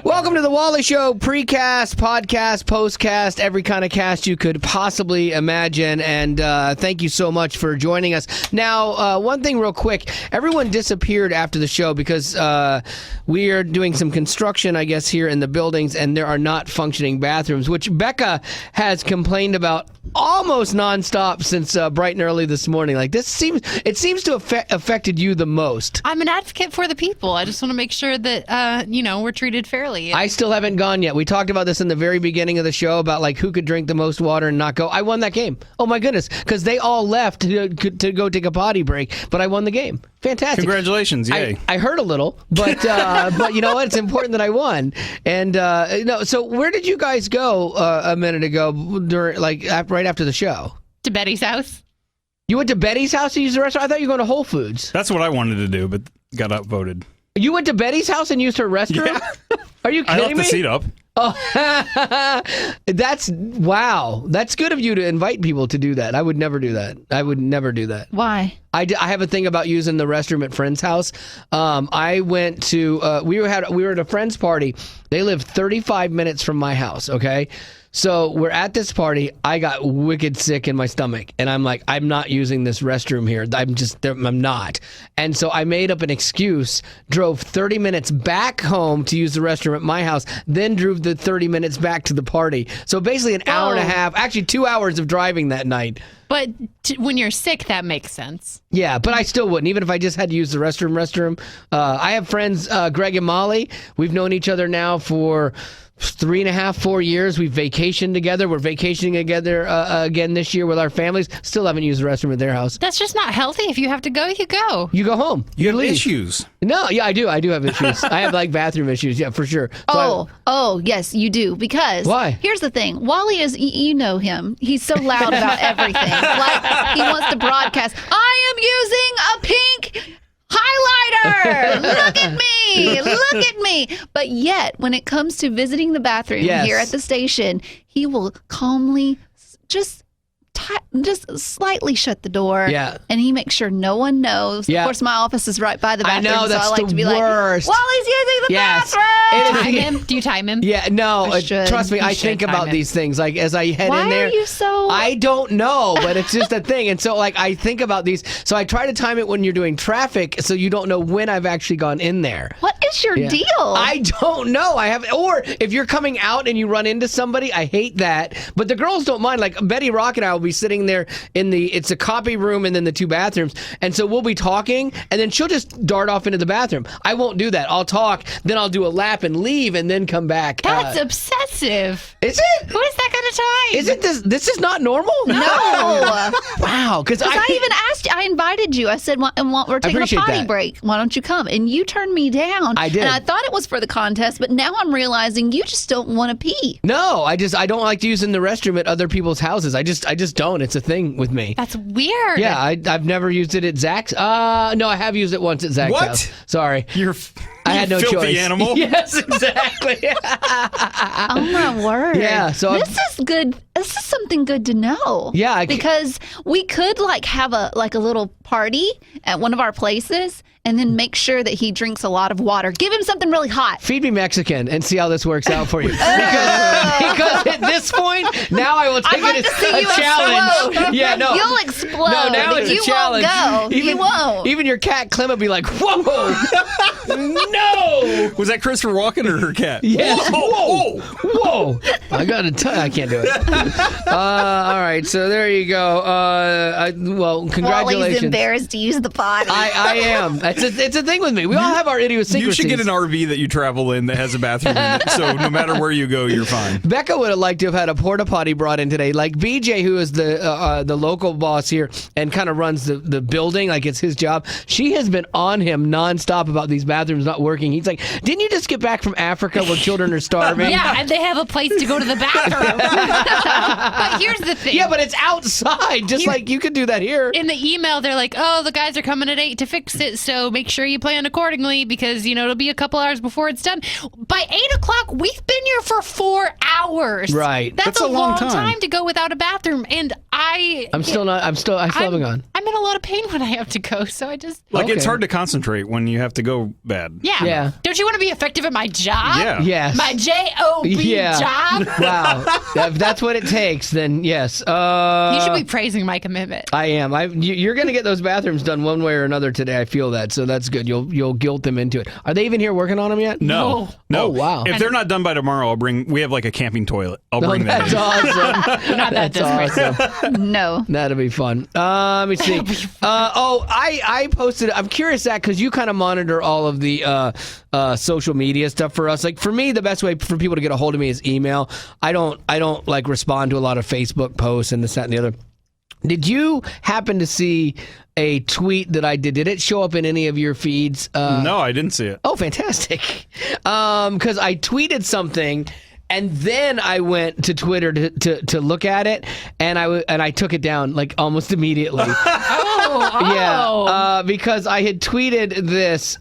Welcome to the Wally Show, precast, podcast, postcast, every kind of cast you could possibly imagine. And thank you so much for joining us. Now, one thing real quick. Everyone disappeared after the show because we are doing some construction, I guess, here in the buildings, and there are not functioning bathrooms, which Becca has complained about almost nonstop since bright and early this morning. Like, it seems to have affected you the most. I'm an advocate for the people. I just want to make sure that, we're treated fairly. I still haven't gone yet. We talked about this in the very beginning of the show about like who could drink the most water and not go. I won that game. Oh my goodness, because they all left to go take a potty break, but I won the game. Fantastic! Congratulations! Yay! I hurt a little, but but you know what? It's important that I won. And no, so where did you guys go a minute ago during right after the show? To Betty's house. You went to Betty's house to use the restaurant? I thought you were going to Whole Foods. That's what I wanted to do, but got outvoted. You went to Betty's house and used her restroom? Yeah. Are you kidding me? I left the seat up. Oh, wow. That's good of you to invite people to do that. I would never do that. I would never do that. Why? I have a thing about using the restroom at friend's house. I went to we were at a friend's party. They live 35 minutes from my house. Okay. So we're at this party. I got wicked sick in my stomach, and I'm like, I'm not using this restroom here. I'm not. And so I made up an excuse, drove 30 minutes back home to use the restroom at my house, then drove the 30 minutes back to the party. So basically an hour and a half, actually 2 hours of driving that night. But when you're sick, that makes sense. Yeah, but I still wouldn't, even if I just had to use the restroom. I have friends, Greg and Molly. We've known each other now for 3.5, 4 years. We've vacationed together. We're vacationing together again this year with our families. Still haven't used the restroom at their house. That's just not healthy. If you have to go, you go. You go home. You have leave. issues. No, yeah, I do. I do have issues. I have bathroom issues. Yeah, for sure. So yes, you do. Because why? Here's the thing. Wally is, you know him. He's so loud about everything. Like he wants to broadcast. I am using a pink highlighter. Look at me. Look at me. But yet, when it comes to visiting the bathroom here at the station, he will calmly just slightly shut the door. Yeah. And he makes sure no one knows. Yeah. Of course, my office is right by the bathroom. I know, that's so I like the to be worst. like, Wally's using the bathroom. Time him? Do you time him? Yeah, no, trust me, I should think time about it. these things. Like, as I head Why in there. are you so... I don't know, but it's just a thing. And so, I think about these. So I try to time it when you're doing traffic so you don't know when I've actually gone in there. What is your deal? I don't know. Or if you're coming out and you run into somebody, I hate that. But the girls don't mind. Like, Betty Rock and I will be sitting there it's a copy room and then the two bathrooms. And so we'll be talking and then she'll just dart off into the bathroom. I won't do that. I'll talk, then I'll do a lap and leave and then come back. That's obsessive. Is it? Who is that kind of time? Isn't this is not normal? No. Wow. Because I even asked you, I invited you. I said, we're taking a potty break. Why don't you come? And you turned me down. I did. And I thought it was for the contest, but now I'm realizing you just don't want to pee. No, I don't like using the restroom at other people's houses. I just don't. It's a thing with me. That's weird. Yeah, I've never used it at Zach's. No, I have used it once at Zach's house. Sorry. I had no filthy choice. Animal. Yes, exactly. Oh my word. Yeah, so this is good. This is something good to know. Yeah, because we could have a little party at one of our places and then make sure that he drinks a lot of water. Give him something really hot. Feed me Mexican and see how this works out for you. Because at this point, now I will take it as a challenge. Explode. Yeah, no. You'll explode. No, now it's you a challenge. Won't go. You won't. Even your cat Clem will be like, whoa, no. Was that Christopher Walken or her cat? Yes. Whoa. I gotta tell you, I can't do it. All right, so there you go. Congratulations. Wally's embarrassed to use the potty. I am. It's a thing with me. We all have our idiosyncrasies. You should get an RV that you travel in that has a bathroom in it. So no matter where you go, you're fine. Becca would have liked to have had a porta potty brought in today. Like BJ, who is the local boss here and kind of runs the building, like it's his job. She has been on him nonstop about these bathrooms not working. He's like, "Didn't you just get back from Africa where children are starving?" Yeah, and they have a place to go to the bathroom. But here's the thing. Yeah, but it's outside. Just like you could do that here. In the email, they're like, oh, the guys are coming at 8 to fix it, so make sure you plan accordingly because, it'll be a couple hours before it's done. By 8 o'clock, we've been here for 4 hours. Right. That's a long time to go without a bathroom. And I still haven't gone. I'm in a lot of pain when I have to go, so I just... It's hard to concentrate when you have to go bad. Yeah. Don't you want to be effective at my job? Yeah. Yes. My J-O-B job? Wow. If that's what it takes, then yes. You should be praising my commitment. I am. You're going to get those bathrooms done one way or another today. I feel that, so that's good. You'll guilt them into it. Are they even here working on them yet? No. Oh, wow. If they're not done by tomorrow, we have like a camping toilet. I'll bring that That's in. awesome. Not that That's desperate. awesome. No. That'll be fun. Let me see. I posted. I'm curious, Zach, because you kind of monitor all of the social media stuff for us. Like for me, the best way for people to get a hold of me is email. I don't like respond to a lot of Facebook posts and this, that, and the other. Did you happen to see a tweet that I did? Did it show up in any of your feeds? No, I didn't see it. Oh, fantastic. Because I tweeted something and then I went to Twitter to look at it, and I took it down like almost immediately. Yeah, because I had tweeted this,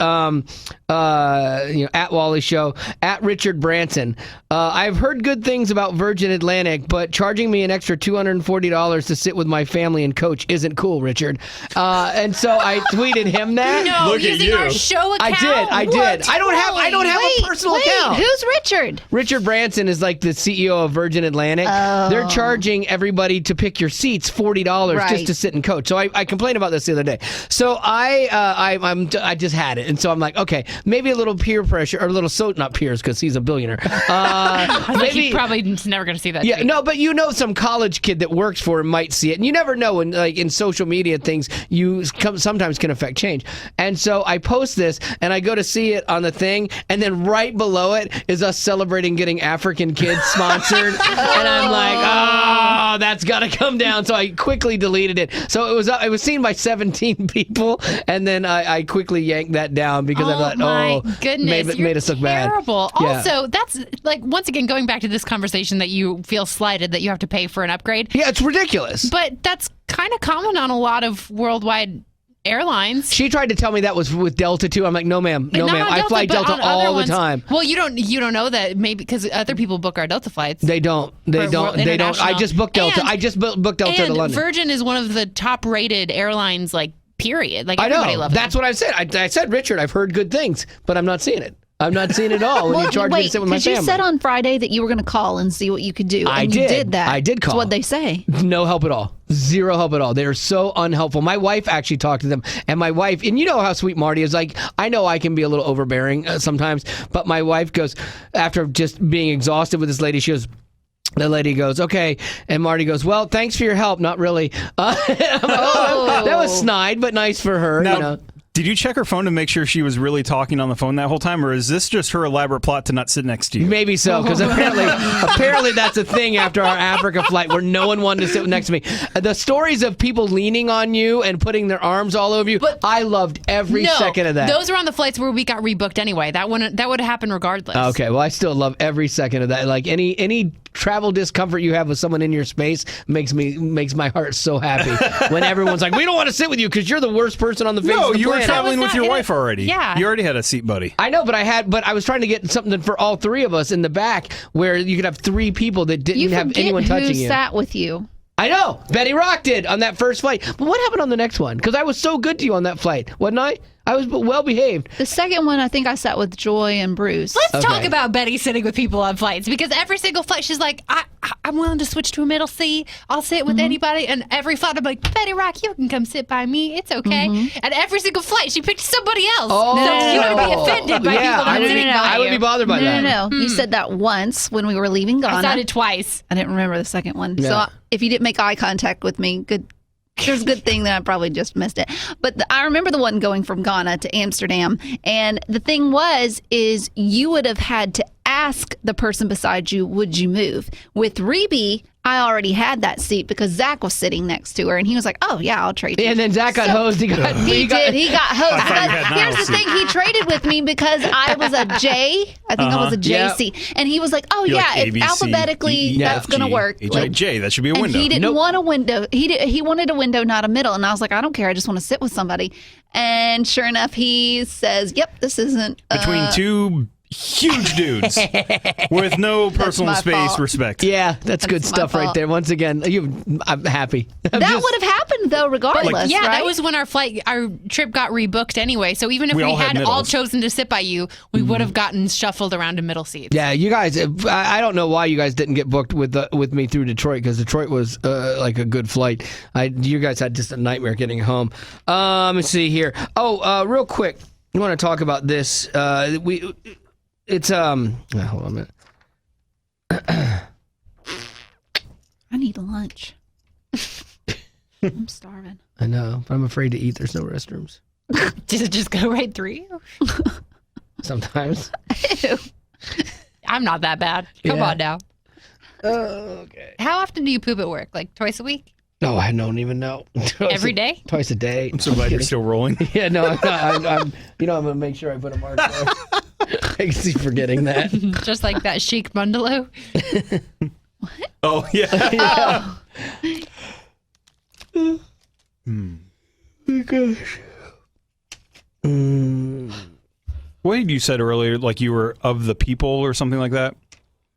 at Wally Show, at Richard Branson. I've heard good things about Virgin Atlantic, but charging me an extra $240 to sit with my family and coach isn't cool, Richard. And so I tweeted him that. No, Look at using you. our show account. I did. I don't have a personal account. Who's Richard? Richard Branson is like the CEO of Virgin Atlantic. Oh. They're charging everybody to pick your seats $40 Right. just to sit and coach. So I complained about this the other day. So I just had it, and so I'm like, okay, maybe a little peer pressure or a little not peers because he's a billionaire. He probably is never going to see that. Yeah, tweet. no, but some college kid that works for him might see it, and you never know. In social media, things sometimes can affect change. And so I post this, and I go to see it on the thing, and then right below it is us celebrating getting African kids sponsored, and I'm like, oh, that's got to come down. So I quickly deleted it. So it was seen by 17 people, and then I quickly yanked that down because I thought, my goodness, made us look bad. Terrible. Yeah. Also, that's like once again going back to this conversation that you feel slighted that you have to pay for an upgrade. Yeah, it's ridiculous. But that's kind of common on a lot of worldwide airlines. She tried to tell me that was with Delta too. I'm like, no, ma'am. Not on I fly but Delta on other all the ones. time. Well, you don't know that maybe because other people book our Delta flights. They don't. They don't. I just booked Delta. I just booked Delta to and London. Virgin is one of the top-rated airlines, like period. Like I everybody know. loves That's them. what I said. I said, Richard, I've heard good things, but I'm not seeing it. I'm not seeing it all when you charge me to sit with my family. You said on Friday that you were going to call and see what you could do. I and did. You did that. I did call. That's what they say. No help at all. Zero help at all. They are so unhelpful. My wife actually talked to them, and my wife, and you know how sweet Marty is. Like, I know I can be a little overbearing sometimes, but my wife goes, after just being exhausted with this lady, she goes, the lady goes, okay. And Marty goes, well, thanks for your help. Not really. I'm like, that was snide, but nice for her. Now, did you check her phone to make sure she was really talking on the phone that whole time, or is this just her elaborate plot to not sit next to you? Maybe so, because apparently that's a thing after our Africa flight where no one wanted to sit next to me. The stories of people leaning on you and putting their arms all over you, but I loved every second of that. Those are on the flights where we got rebooked anyway. That would happen regardless. Okay, well, I still love every second of that. Like any travel discomfort you have with someone in your space makes my heart so happy. When everyone's like, we don't want to sit with you because you're the worst person on the face of the planet. No, you were traveling with your in wife already. Yeah. You already had a seat buddy. I know, but I was trying to get something for all three of us in the back where you could have three people that didn't have anyone touching who you. sat with you. I know. Betty Rock did on that first flight. But what happened on the next one? Because I was so good to you on that flight, wasn't I? I was well behaved. The second one, I think I sat with Joy and Bruce. Let's talk about Betty sitting with people on flights, because every single flight she's like, I'm willing to switch to a middle seat. I'll sit with anybody. And every flight I'm like, Betty Rock, you can come sit by me. It's okay. And every single flight she picked somebody else. Oh. So you would be offended by people not sitting by you. I would be bothered by that. No. You said that once when we were leaving Ghana. I said it twice. I didn't remember the second one. Yeah. So if you didn't make eye contact with me, good. There's a good thing that I probably just missed it. But I remember the one going from Ghana to Amsterdam. And the thing is you would have had to ask the person beside you, would you move? With Reby, I already had that seat because Zach was sitting next to her, and he was like, "Oh yeah, I'll trade you." And then Zach got hosed. He got He got hosed. thought you But had here's the Niles' thing: he traded with me because I was a J. I think I was a J Yep. seat, and he was like, "Oh You're yeah, like A, if B, C, alphabetically D, E, that's F, gonna G, work." H, I, J. That should be a And window. he didn't want a window. He wanted a window, not a middle. And I was like, I don't care. I just want to sit with somebody. And sure enough, he says, "Yep, this isn't Between two huge dudes with no personal my space fault. respect. Yeah, that's good my stuff right fault. there. Once again, I'm happy. That would have happened though, regardless. Yeah, right? that was when our trip got rebooked anyway. So even if We we, all had had all middles. chosen to sit by you, we would have gotten shuffled around to middle seats. Yeah, you guys. I don't know why you guys didn't get booked with me through Detroit, because Detroit was like a good flight. You guys had just a nightmare getting home. Let me see here. Oh, real quick, I want to talk about this. It's hold on a minute. I need lunch. I'm starving. I know, but I'm afraid to eat. There's no restrooms. Does it just go right through you? Sometimes. Ew. I'm not that bad. Come Yeah. on now. Okay. How often do you poop at work? Like twice a week? No, I don't even know. Every day? Twice a day. I'm so glad you're still rolling. Yeah, no, I'm not. I'm I'm gonna make sure I put a mark there. I keep forgetting that. Just like that chic bungalow? Oh, yeah. Gosh. What had you said earlier? Like you were of the people or something like that?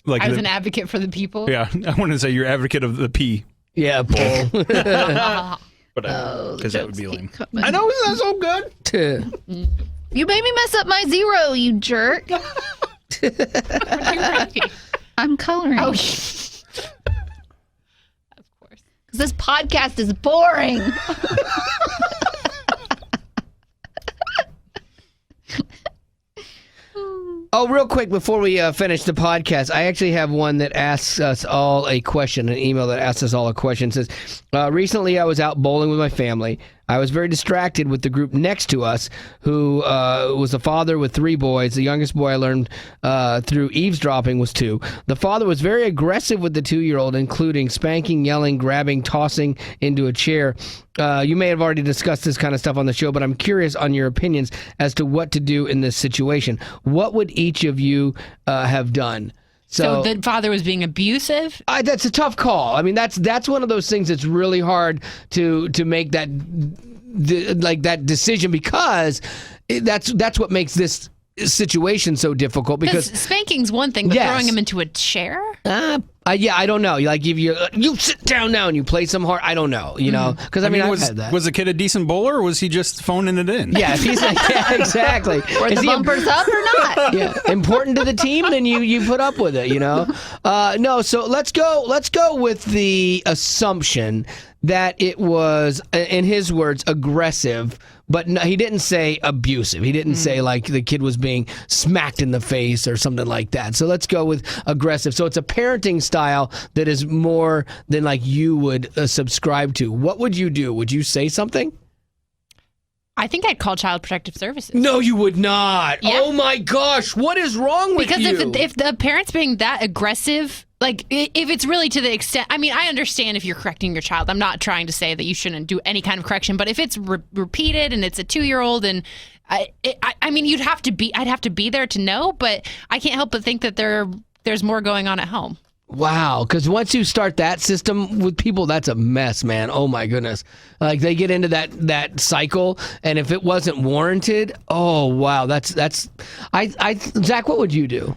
Like I was the- an advocate for the people. Yeah, I wanted to say you're advocate of the P, Yeah, Paul. but because that would be lame. I know that's so good. You made me mess up my zero, you jerk. I'm coloring. Oh, Because of course. this podcast is boring. Oh, real quick before we finish the podcast, I actually have one that asks us all a question, an email that asks us all a question. It says, recently I was out bowling with my family. I was very distracted with the group next to us, who was a father with 3 boys. The youngest boy I learned through eavesdropping was 2. The father was very aggressive with the 2-year-old, including spanking, yelling, grabbing, tossing into a chair. You may have already discussed this kind of stuff on the show, but I'm curious on your opinions as to what to do in this situation. What would each of you have done? So the father was being abusive? That's a tough call. I mean, that's one of those things that's really hard to make that that decision, because that's what makes this situation so difficult. Because Because spanking's one thing, but Yes. throwing him into a chair? yeah, I don't know. Like if you sit down now and you play some hard, I don't know. You know, because I mean, I've had that. was the kid a decent bowler, or was he just phoning it in? Yeah, if he's like, yeah, exactly. Were Is the he bumpers up or not? yeah, important to the team, then you put up with it, you know. No, so let's go with the assumption that it was, in his words, aggressive, but no, he didn't say abusive. He didn't say like the kid was being smacked in the face or something like that. So let's go with aggressive. So it's a parenting style that is more than like you would subscribe to. What would you do? Would you say something? I think I'd call Child Protective Services. No, you would not. Yeah. Oh my gosh, what is wrong with Because you? if the parent's being that aggressive, like if it's really to the extent, I mean, I understand if you're correcting your child. I'm not trying to say that you shouldn't do any kind of correction, but if it's repeated and it's a 2-year-old, and I mean, I'd have to be there to know, but I can't help but think that there's more going on at home. Wow, because once you start that system with people, that's a mess, man. Oh my goodness, like they get into that cycle, and if it wasn't warranted, oh wow, that's. Zach, what would you do?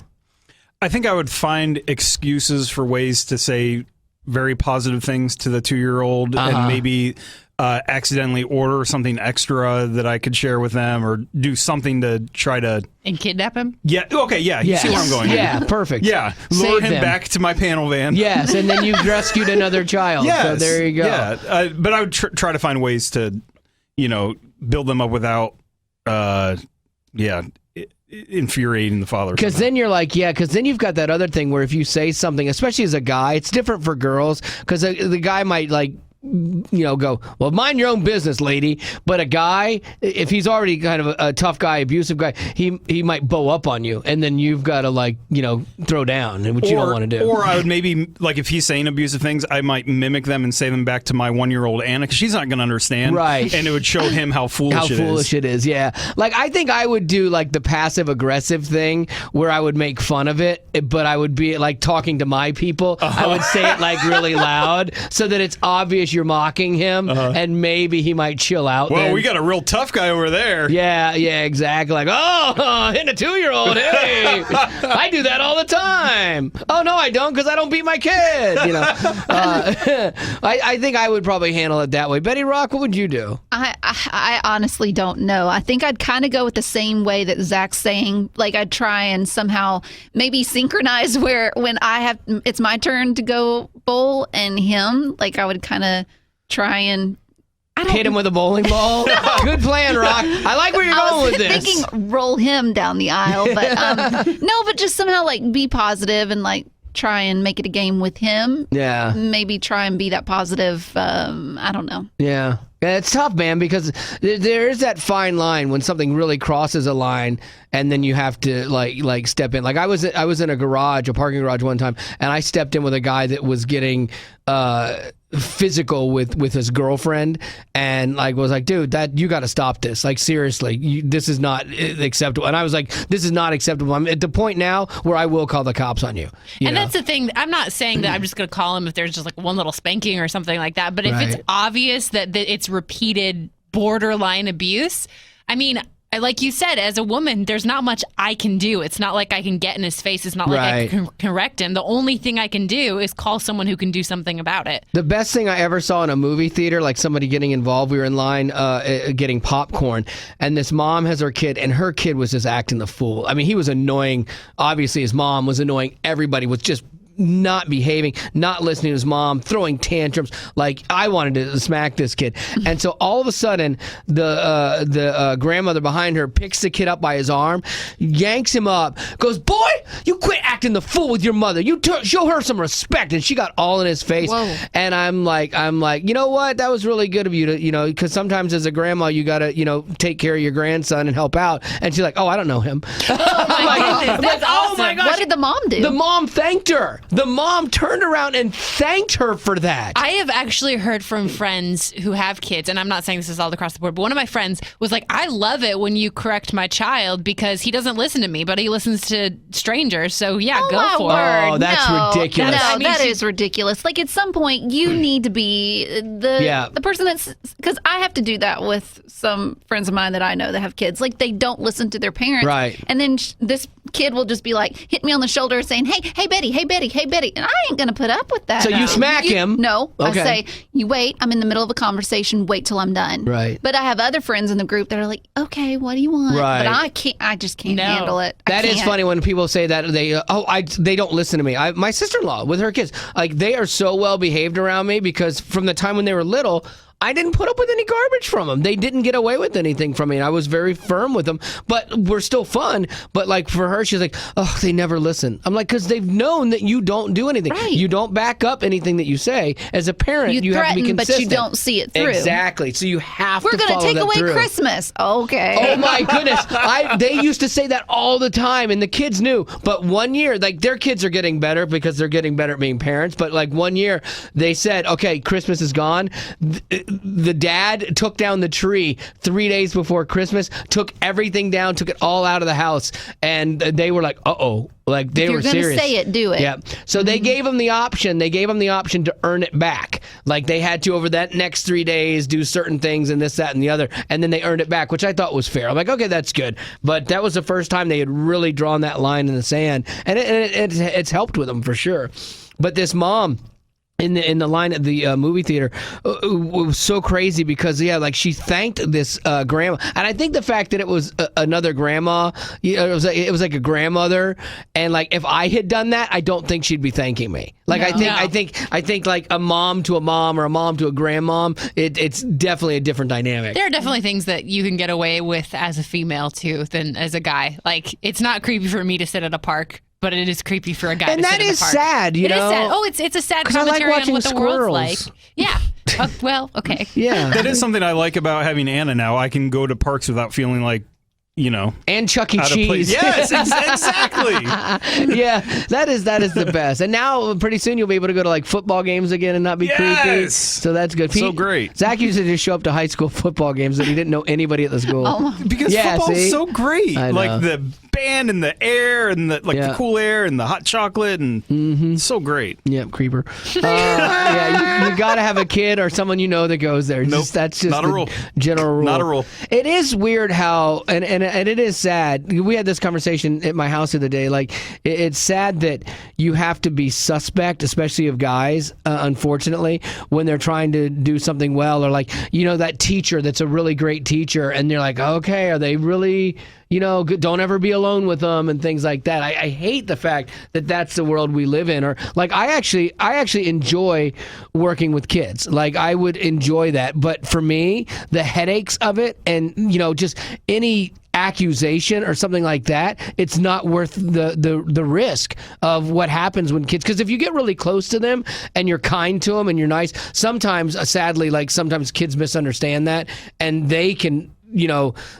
I think I would find excuses for ways to say very positive things to the 2-year-old, and maybe accidentally order something extra that I could share with them, or do something to try to. And kidnap him? Yeah. Okay. Yeah. You see where I'm going. Yeah, perfect. Yeah. Lure Save him them. back to my panel van. Yes, and then you've rescued another child. Yes. So there you go. Yeah. But I would try to find ways to, build them up without, infuriating the father. Because then you're like, because then you've got that other thing where if you say something, especially as a guy, it's different for girls, because the guy might like go, well, mind your own business, lady. But a guy, if he's already kind of a tough guy, abusive guy, he might bow up on you, and then you've got to throw down, which you don't want to do. Or I would maybe, like, if he's saying abusive things, I might mimic them and say them back to my 1-year-old Anna, because she's not going to understand. Right. And it would show him how foolish it is, yeah. Like, I think I would do, like, the passive-aggressive thing where I would make fun of it, but I would be, like, talking to my people. I would say it, like, really loud so that it's obvious you're mocking him, and maybe he might chill out. Well, then. we got a real tough guy over there. Yeah, exactly. Like, hitting a 2-year-old. Hey, I do that all the time. Oh, no, I don't, because I don't beat my kid. I think I would probably handle it that way. Betty Rock, what would you do? I honestly don't know. I think I'd kind of go with the same way that Zach's saying. Like, I'd try and somehow maybe synchronize where when it's my turn to go bowl and him, like I would kind of try and hit him with a bowling ball. Good plan, Rock. I like where you're going with this. I was thinking roll him down the aisle, but no, but just somehow like be positive and like try and make it a game with him. Yeah. Maybe try and be that positive. I don't know. Yeah. It's tough, man, because there is that fine line when something really crosses a line, and then you have to like step in. Like I was in a parking garage one time, and I stepped in with a guy that was getting physical with his girlfriend, and like was like, dude, that you got to stop this. Like seriously, this is not acceptable. And I was like, this is not acceptable. I'm at the point now where I will call the cops on you. And that's the thing. I'm not saying that I'm just going to call him if there's just like one little spanking or something like that. But if it's obvious that it's repeated borderline abuse, I mean, like you said, as a woman, there's not much I can do. It's not like I can get in his face. It's not like I can correct him. The only thing I can do is call someone who can do something about it. The best thing I ever saw in a movie theater, like somebody getting involved, we were in line getting popcorn, and this mom has her kid, and her kid was just acting the fool. I mean, he was annoying. Obviously, his mom was annoying. Everybody was just not behaving, not listening to his mom, throwing tantrums. Like, I wanted to smack this kid. And so all of a sudden, the grandmother behind her picks the kid up by his arm, yanks him up, goes, boy, you quit acting the fool with your mother. You show her some respect. And she got all in his face. Whoa. And I'm like, you know what? That was really good of you to, because sometimes as a grandma, you got to, take care of your grandson and help out. And she's like, oh, I don't know him. Oh my goodness, that's awesome. Oh my gosh. What did the mom do? The mom thanked her. The mom turned around and thanked her for that. I have actually heard from friends who have kids, and I'm not saying this is all across the board, but one of my friends was like, I love it when you correct my child because he doesn't listen to me, but he listens to strangers. So yeah, go for it. Oh, that's ridiculous. No, that is ridiculous. Like at some point, you need to be the person that's, because I have to do that with some friends of mine that I know that have kids. Like they don't listen to their parents. Right. And then this kid will just be like, hit me on the shoulder saying, hey, Betty, hey, Betty, hey, Betty. And I ain't going to put up with that. So you smack him. No. Okay. I say, you wait. I'm in the middle of a conversation. Wait till I'm done. Right. But I have other friends in the group that are like, okay, what do you want? Right. But I just can't handle it. That is funny when people say that they don't listen to me. My sister-in-law with her kids, like they are so well behaved around me because from the time when they were little, I didn't put up with any garbage from them. They didn't get away with anything from me. I was very firm with them, but we're still fun. But like for her, she's like, oh, they never listen. I'm like, because they've known that you don't do anything. Right. You don't back up anything that you say. As a parent, you have to be consistent. But you don't see it through. Exactly. So you have to follow that through. We're going to take away Christmas. Okay. Oh my goodness. They used to say that all the time and the kids knew. But one year, like their kids are getting better because they're getting better at being parents. But like one year they said, okay, Christmas is gone. The dad took down the tree 3 days before Christmas, took everything down, took it all out of the house. And they were like, uh-oh. Like they were serious. If you're going to say it, do it. Yeah. So they gave them the option. They gave them the option to earn it back. Like they had to over that next 3 days do certain things and this, that, and the other, and then they earned it back, which I thought was fair. I'm like, okay, that's good. But that was the first time they had really drawn that line in the sand, and it's helped with them for sure. But this mom in the line at the movie theater was so crazy because like she thanked this grandma, and I think the fact that it was another grandma, it was like a grandmother, and like if I had done that, I don't think she'd be thanking me. Like No. I think like a mom to a mom or a mom to a grandmom, it's definitely a different dynamic. There are definitely things that you can get away with as a female too than as a guy. Like it's not creepy for me to sit at a park, but it is creepy for a guy and to that sit in the is park. sad, It is sad. Oh, it's a sad commentary on what the world's like. Yeah. Well, okay. Yeah. That is something I like about having Anna now. I can go to parks without feeling like, And Chuck E. out of place. Cheese. Yes, exactly. Yeah, that is the best. And now pretty soon you'll be able to go to like football games again and not be creepy. Yes. So that's good. So great. Zach used to just show up to high school football games and he didn't know anybody at the school. Because football's so great. I know. Like the band and the air and the cool air and the hot chocolate and it's so great. Yep, creeper. Yeah, you got to have a kid or someone that goes there. Nope, That's just not a the rule. general rule. Not a rule. It is weird how, and it is sad. We had this conversation at my house the other day. Like, it's sad that you have to be suspect, especially of guys, unfortunately, when they're trying to do something well. Or like, that teacher that's a really great teacher, and they're like, okay, are they really... don't ever be alone with them and things like that. I hate the fact that that's the world we live in. Or like, I actually enjoy working with kids. Like, I would enjoy that. But for me, the headaches of it and, just any accusation or something like that, it's not worth the risk of what happens when kids, because if you get really close to them and you're kind to them and you're nice, sometimes, sadly, like sometimes kids misunderstand that and they can,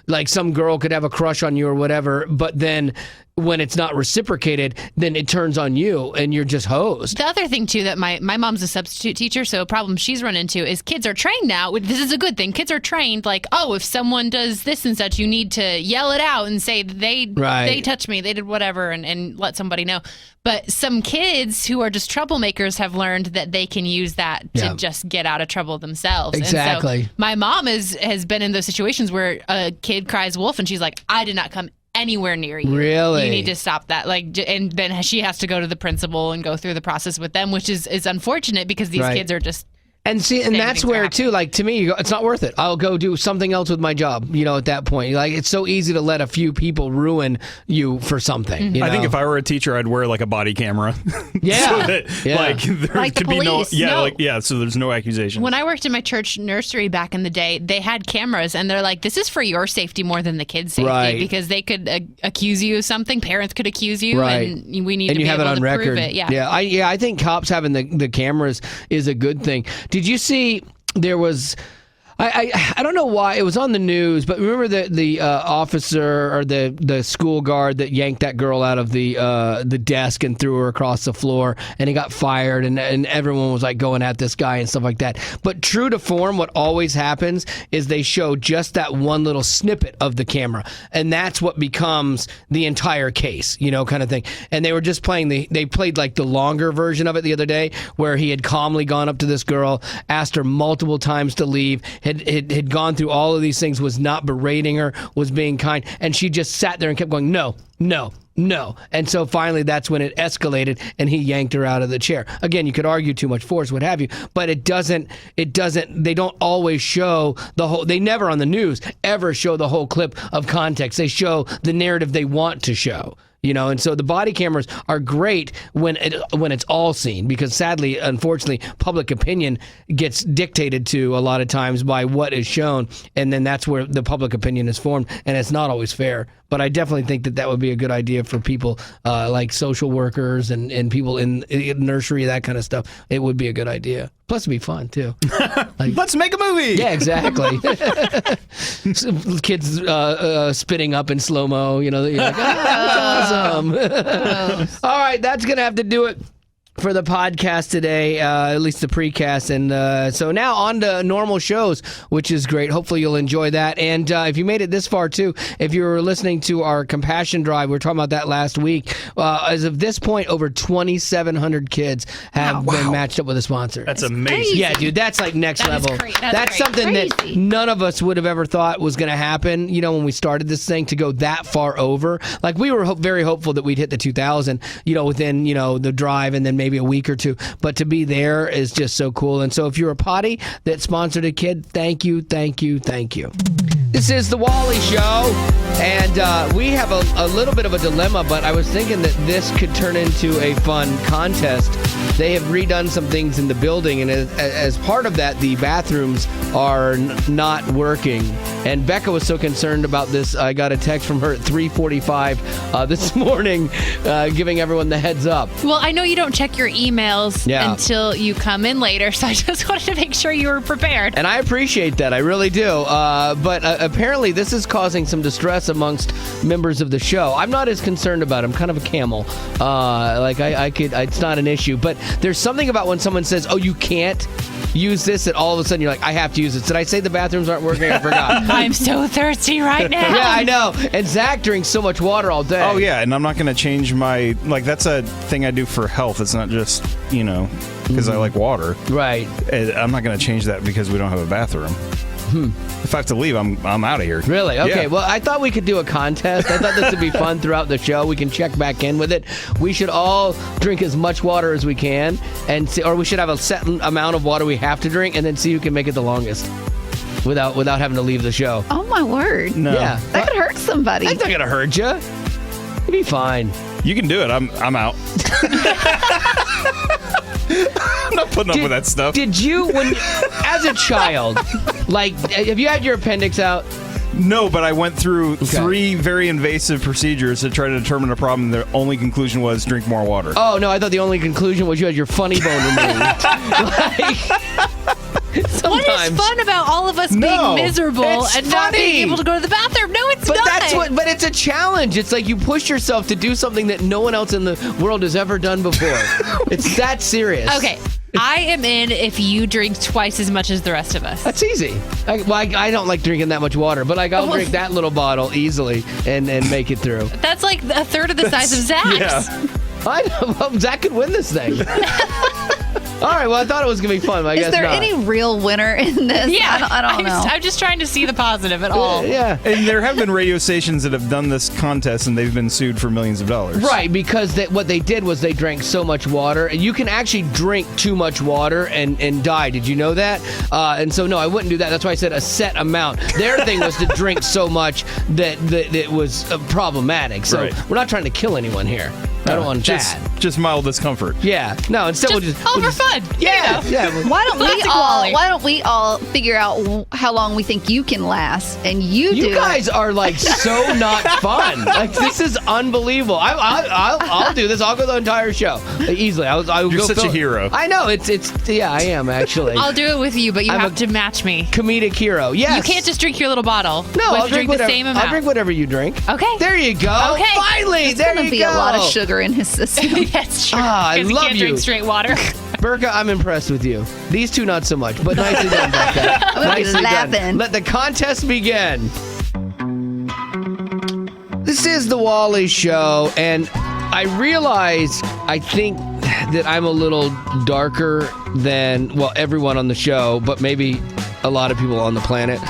like some girl could have a crush on you or whatever, but then when it's not reciprocated, then it turns on you and you're just hosed. The other thing, too, that my mom's a substitute teacher, so a problem she's run into is kids are trained now. This is a good thing. Kids are trained like, oh, if someone does this and such, you need to yell it out and say they touched me, they did whatever, and let somebody know. But some kids who are just troublemakers have learned that they can use that to just get out of trouble themselves. Exactly. And so my mom has been in those situations where a kid cries wolf and she's like, I did not come anywhere near you. Really? You need to stop that. And then she has to go to the principal and go through the process with them, which is unfortunate because these kids are just... And that's where too, like, to me, you go, it's not worth it. I'll go do something else with my job, at that point. Like, it's so easy to let a few people ruin you for something. I think if I were a teacher, I'd wear like a body camera. Yeah. So that there Like the could be police. so there's no accusation. When I worked in my church nursery back in the day, they had cameras and they're like, this is for your safety more than the kids' safety. Right. Because they could accuse you of something. Parents could accuse you. Right. And we need and to you be have able it on to record. prove it. Yeah. I think cops having the cameras is a good thing. Did you see there was... I don't know why it was on the news, but remember the officer or the school guard that yanked that girl out of the desk and threw her across the floor, and he got fired, and everyone was like going at this guy and stuff like that. But true to form, what always happens is they show just that one little snippet of the camera, and that's what becomes the entire case, kind of thing. And they were just they played like the longer version of it the other day, where he had calmly gone up to this girl, asked her multiple times to leave, had gone through all of these things, was not berating her, was being kind, and she just sat there and kept going, no. And so finally that's when it escalated and he yanked her out of the chair. Again, you could argue too much force, what have you, but they don't always show the whole, they never on the news ever show the whole clip of context. They show the narrative they want to show. And so the body cameras are great when it's all seen, because sadly, unfortunately, public opinion gets dictated to a lot of times by what is shown, and then that's where the public opinion is formed, and it's not always fair. But I definitely think that would be a good idea for people like social workers and people in nursery, that kind of stuff. It would be a good idea. Plus, it'd be fun, too. Let's make a movie! Yeah, exactly. Kids spitting up in slow-mo, you're like, that's awesome. All right, that's going to have to do it for the podcast today, at least the precast. And so now on to normal shows, which is great. Hopefully you'll enjoy that. And if you made it this far too, if you were listening to our compassion drive, we were talking about that last week. As of this point, over 2,700 kids have been matched up with a sponsor. That's amazing. Yeah, dude, that's like next level. That's something that none of us would have ever thought was going to happen, when we started this thing, to go that far over. Like, we were very hopeful that we'd hit the 2,000, within, the drive and then maybe a week or two. But to be there is just so cool. And so if you're a potty that sponsored a kid, thank you. This is the Wally Show. And we have a little bit of a dilemma, but I was thinking that this could turn into a fun contest. They have redone some things in the building, and as part of that, the bathrooms are not working. And Becca was so concerned about this, I got a text from her at 3:45 this morning giving everyone the heads up. Well, I know you don't check your emails until you come in later, so I just wanted to make sure you were prepared. And I appreciate that. I really do. But apparently this is causing some distress amongst members of the show. I'm not as concerned about it. I'm kind of a camel. It's not an issue. But there's something about when someone says, oh, you can't use this, and all of a sudden you're like, I have to use it. Did I say the bathrooms aren't working? I forgot. I'm so thirsty right now. Yeah, I know. And Zach drinks so much water all day. Oh, yeah. And I'm not going to change my, that's a thing I do for health. It's not just, because I like water. Right. I'm not going to change that because we don't have a bathroom. If I have to leave, I'm out of here. Really? Okay. Yeah. Well, I thought we could do a contest. I thought this would be fun throughout the show. We can check back in with it. We should all drink as much water as we can, or we should have a set amount of water we have to drink, and then see who can make it the longest without having to leave the show. Oh, my word. No. Yeah. That could hurt somebody. That's not gonna hurt you. You'll be fine. You can do it. I'm out. I'm not putting up with that stuff. Did you, as a child, have you had your appendix out? No, but I went through 3 very invasive procedures to try to determine a problem. The only conclusion was drink more water. Oh, no, I thought the only conclusion was you had your funny bone removed. What is fun about all of us being miserable and not being able to go to the bathroom? No, it's not. But it's a challenge. It's like you push yourself to do something that no one else in the world has ever done before. It's that serious. Okay. I am in if you drink twice as much as the rest of us. That's easy. I don't like drinking that much water, but I'll drink that little bottle easily and make it through. That's like a third of the size of Zach's. Yeah. I know. Well, Zach could win this thing. All right. Well, I thought it was going to be fun, but I guess not. Is there any real winner in this? Yeah. I don't know. I'm just trying to see the positive at all. Yeah. And there have been radio stations that have done this contest, and they've been sued for millions of dollars. Right, because what they did was they drank so much water, and you can actually drink too much water and die. Did you know that? And so, no, I wouldn't do that. That's why I said a set amount. Their thing was to drink so much that it was problematic. So we're not trying to kill anyone here. I don't want that. Just mild discomfort. Yeah. No, instead we'll just... for fun. Yeah. Yeah. Why don't we all figure out how long we think you can last, and you guys are so not fun. This is unbelievable. I'll do this. I'll go the entire show easily. You're such a hero. I know. I am actually. I'll do it with you, but you have to match me. Comedic hero. Yes. You can't just drink your little bottle. No, I'll drink the same amount. I'll drink whatever you drink. Okay. There you go. Okay. Finally, There's going to be a lot of sugar in his system. That's true. I Because he love can't you. drink straight water. Berka, I'm impressed with you. These two, not so much, but nicely done, Becca. Nicely laughing. done. Let the contest begin. This is the Wally Show, and I think that I'm a little darker than, everyone on the show, but maybe a lot of people on the planet.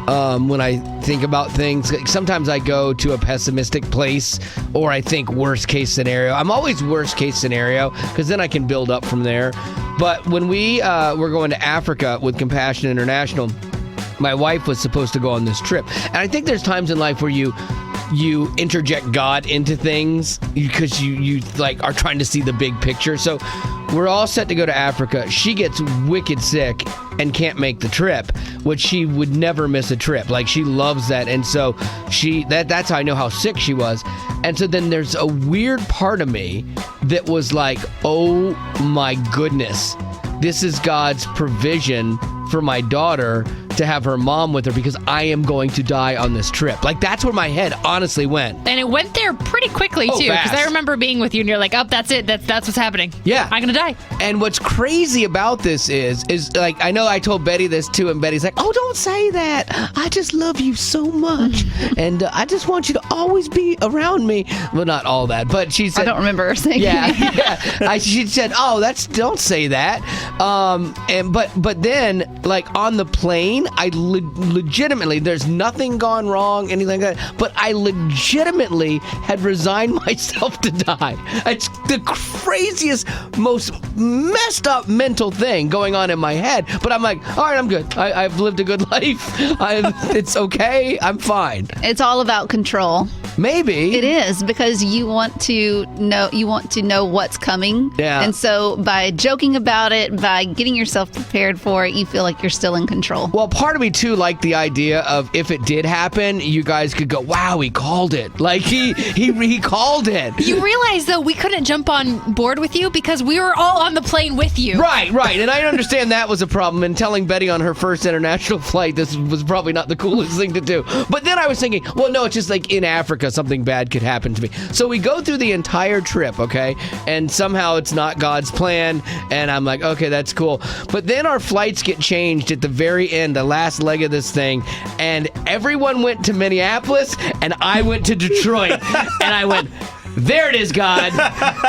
When I think about things, sometimes I go to a pessimistic place, or I think worst case scenario. I'm always worst case scenario, because then I can build up from there. But when we were going to Africa with Compassion International, my wife was supposed to go on this trip. And I think there's times in life where you interject God into things because you are trying to see the big picture. So we're all set to go to Africa. She gets wicked sick and can't make the trip, which she would never miss a trip. She loves that. And so that's how I know how sick she was. And so then there's a weird part of me that was like, oh my goodness, this is God's provision for my daughter to have her mom with her, because I am going to die on this trip. That's where my head honestly went. And it went there pretty quickly, too, because I remember being with you and you're like, oh, that's it. That's what's happening. Yeah. I'm going to die. And what's crazy about this is I know I told Betty this too, and Betty's like, oh, don't say that. I just love you so much. And I just want you to always be around me. Well, not all that, but she said... I don't remember her saying that. She said, oh, don't say that. But then, like on the plane, I legitimately, there's nothing gone wrong, anything like that, but I legitimately had resigned myself to die. It's the craziest, most messed up mental thing going on in my head, but I'm like, all right, I'm good. I've lived a good life. It's okay. I'm fine. It's all about control. Maybe. It is, because you want to know what's coming. Yeah. And so by joking about it, by getting yourself prepared for it, you feel like you're still in control. Well, part of me too liked the idea of if it did happen, you guys could go, wow, he called it. Like he called it. You realize, though, we couldn't jump on board with you because we were all on the plane with you. Right. And I understand that was a problem. And telling Betty on her first international flight, this was probably not the coolest thing to do. But then I was thinking, well, no, it's just like in Africa, something bad could happen to me. So we go through the entire trip, okay? And somehow it's not God's plan. And I'm like, okay, that's cool. But then our flights get changed at the very end, the last leg of this thing. And everyone went to Minneapolis and I went to Detroit. And I went, there it is, God.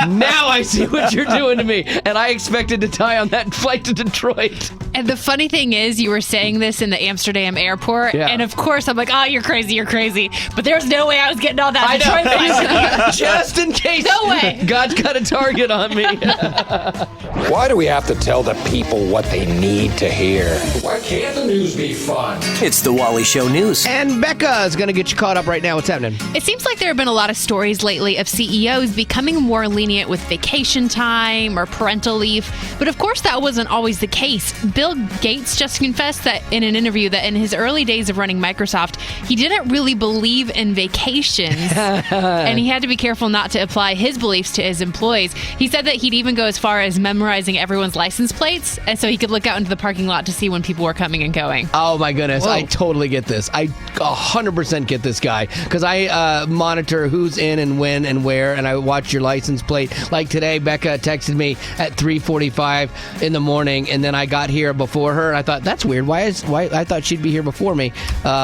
Now I see what you're doing to me. And I expected to die on that flight to Detroit. And the funny thing is, you were saying this in the Amsterdam airport. Yeah. And of course, I'm like, oh, you're crazy. But there's no way I was getting on that Detroit flight. Just in case. No way. God's got a target on me. Why do we have to tell the people what they need to hear? Why can't the news be fun? It's the Wally Show News. And Becca is going to get you caught up right now. What's happening? It seems like there have been a lot of stories lately of CEOs becoming more lenient with vacation time or parental leave. But of course, that wasn't always the case. Bill Gates just confessed that in an interview that in his early days of running Microsoft, he didn't really believe in vacations. And he had to be careful not to apply his beliefs to his employees. He said that he'd even go as far as memorizing everyone's license plates, and so he could look out into the parking lot to see when people were coming and going. Oh my goodness. Whoa. I totally get this. I 100% get this guy because I monitor who's in and when and where, and I watch your license plate. Like today, Becca texted me at 3:45 in the morning, and then I got here before her, and I thought, that's weird. Why I thought she'd be here before me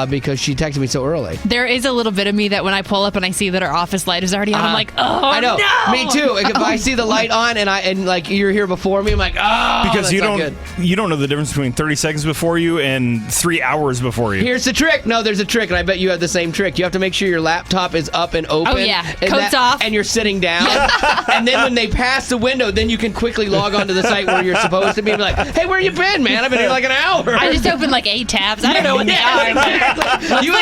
because she texted me so early. There is a little bit of me that when I pull up and I see that our office light is already on, I'm like, oh, I know. no! Me too. If I see the light on and like you're here before me, I'm like, oh, Because that's you not don't good. you don't know the difference between 30 seconds before you and 3 hours before you. Here's the trick. No, there's a trick, and I bet you have the same trick. You have to make sure your laptop is up and open. Oh, yeah. And Coats off. And you're sitting down. And then when they pass the window, then you can quickly log onto the site where you're supposed to be and be like, hey, where you been, man? I've been here like an hour. I just opened like 8 tabs. I don't know what they are. Exactly.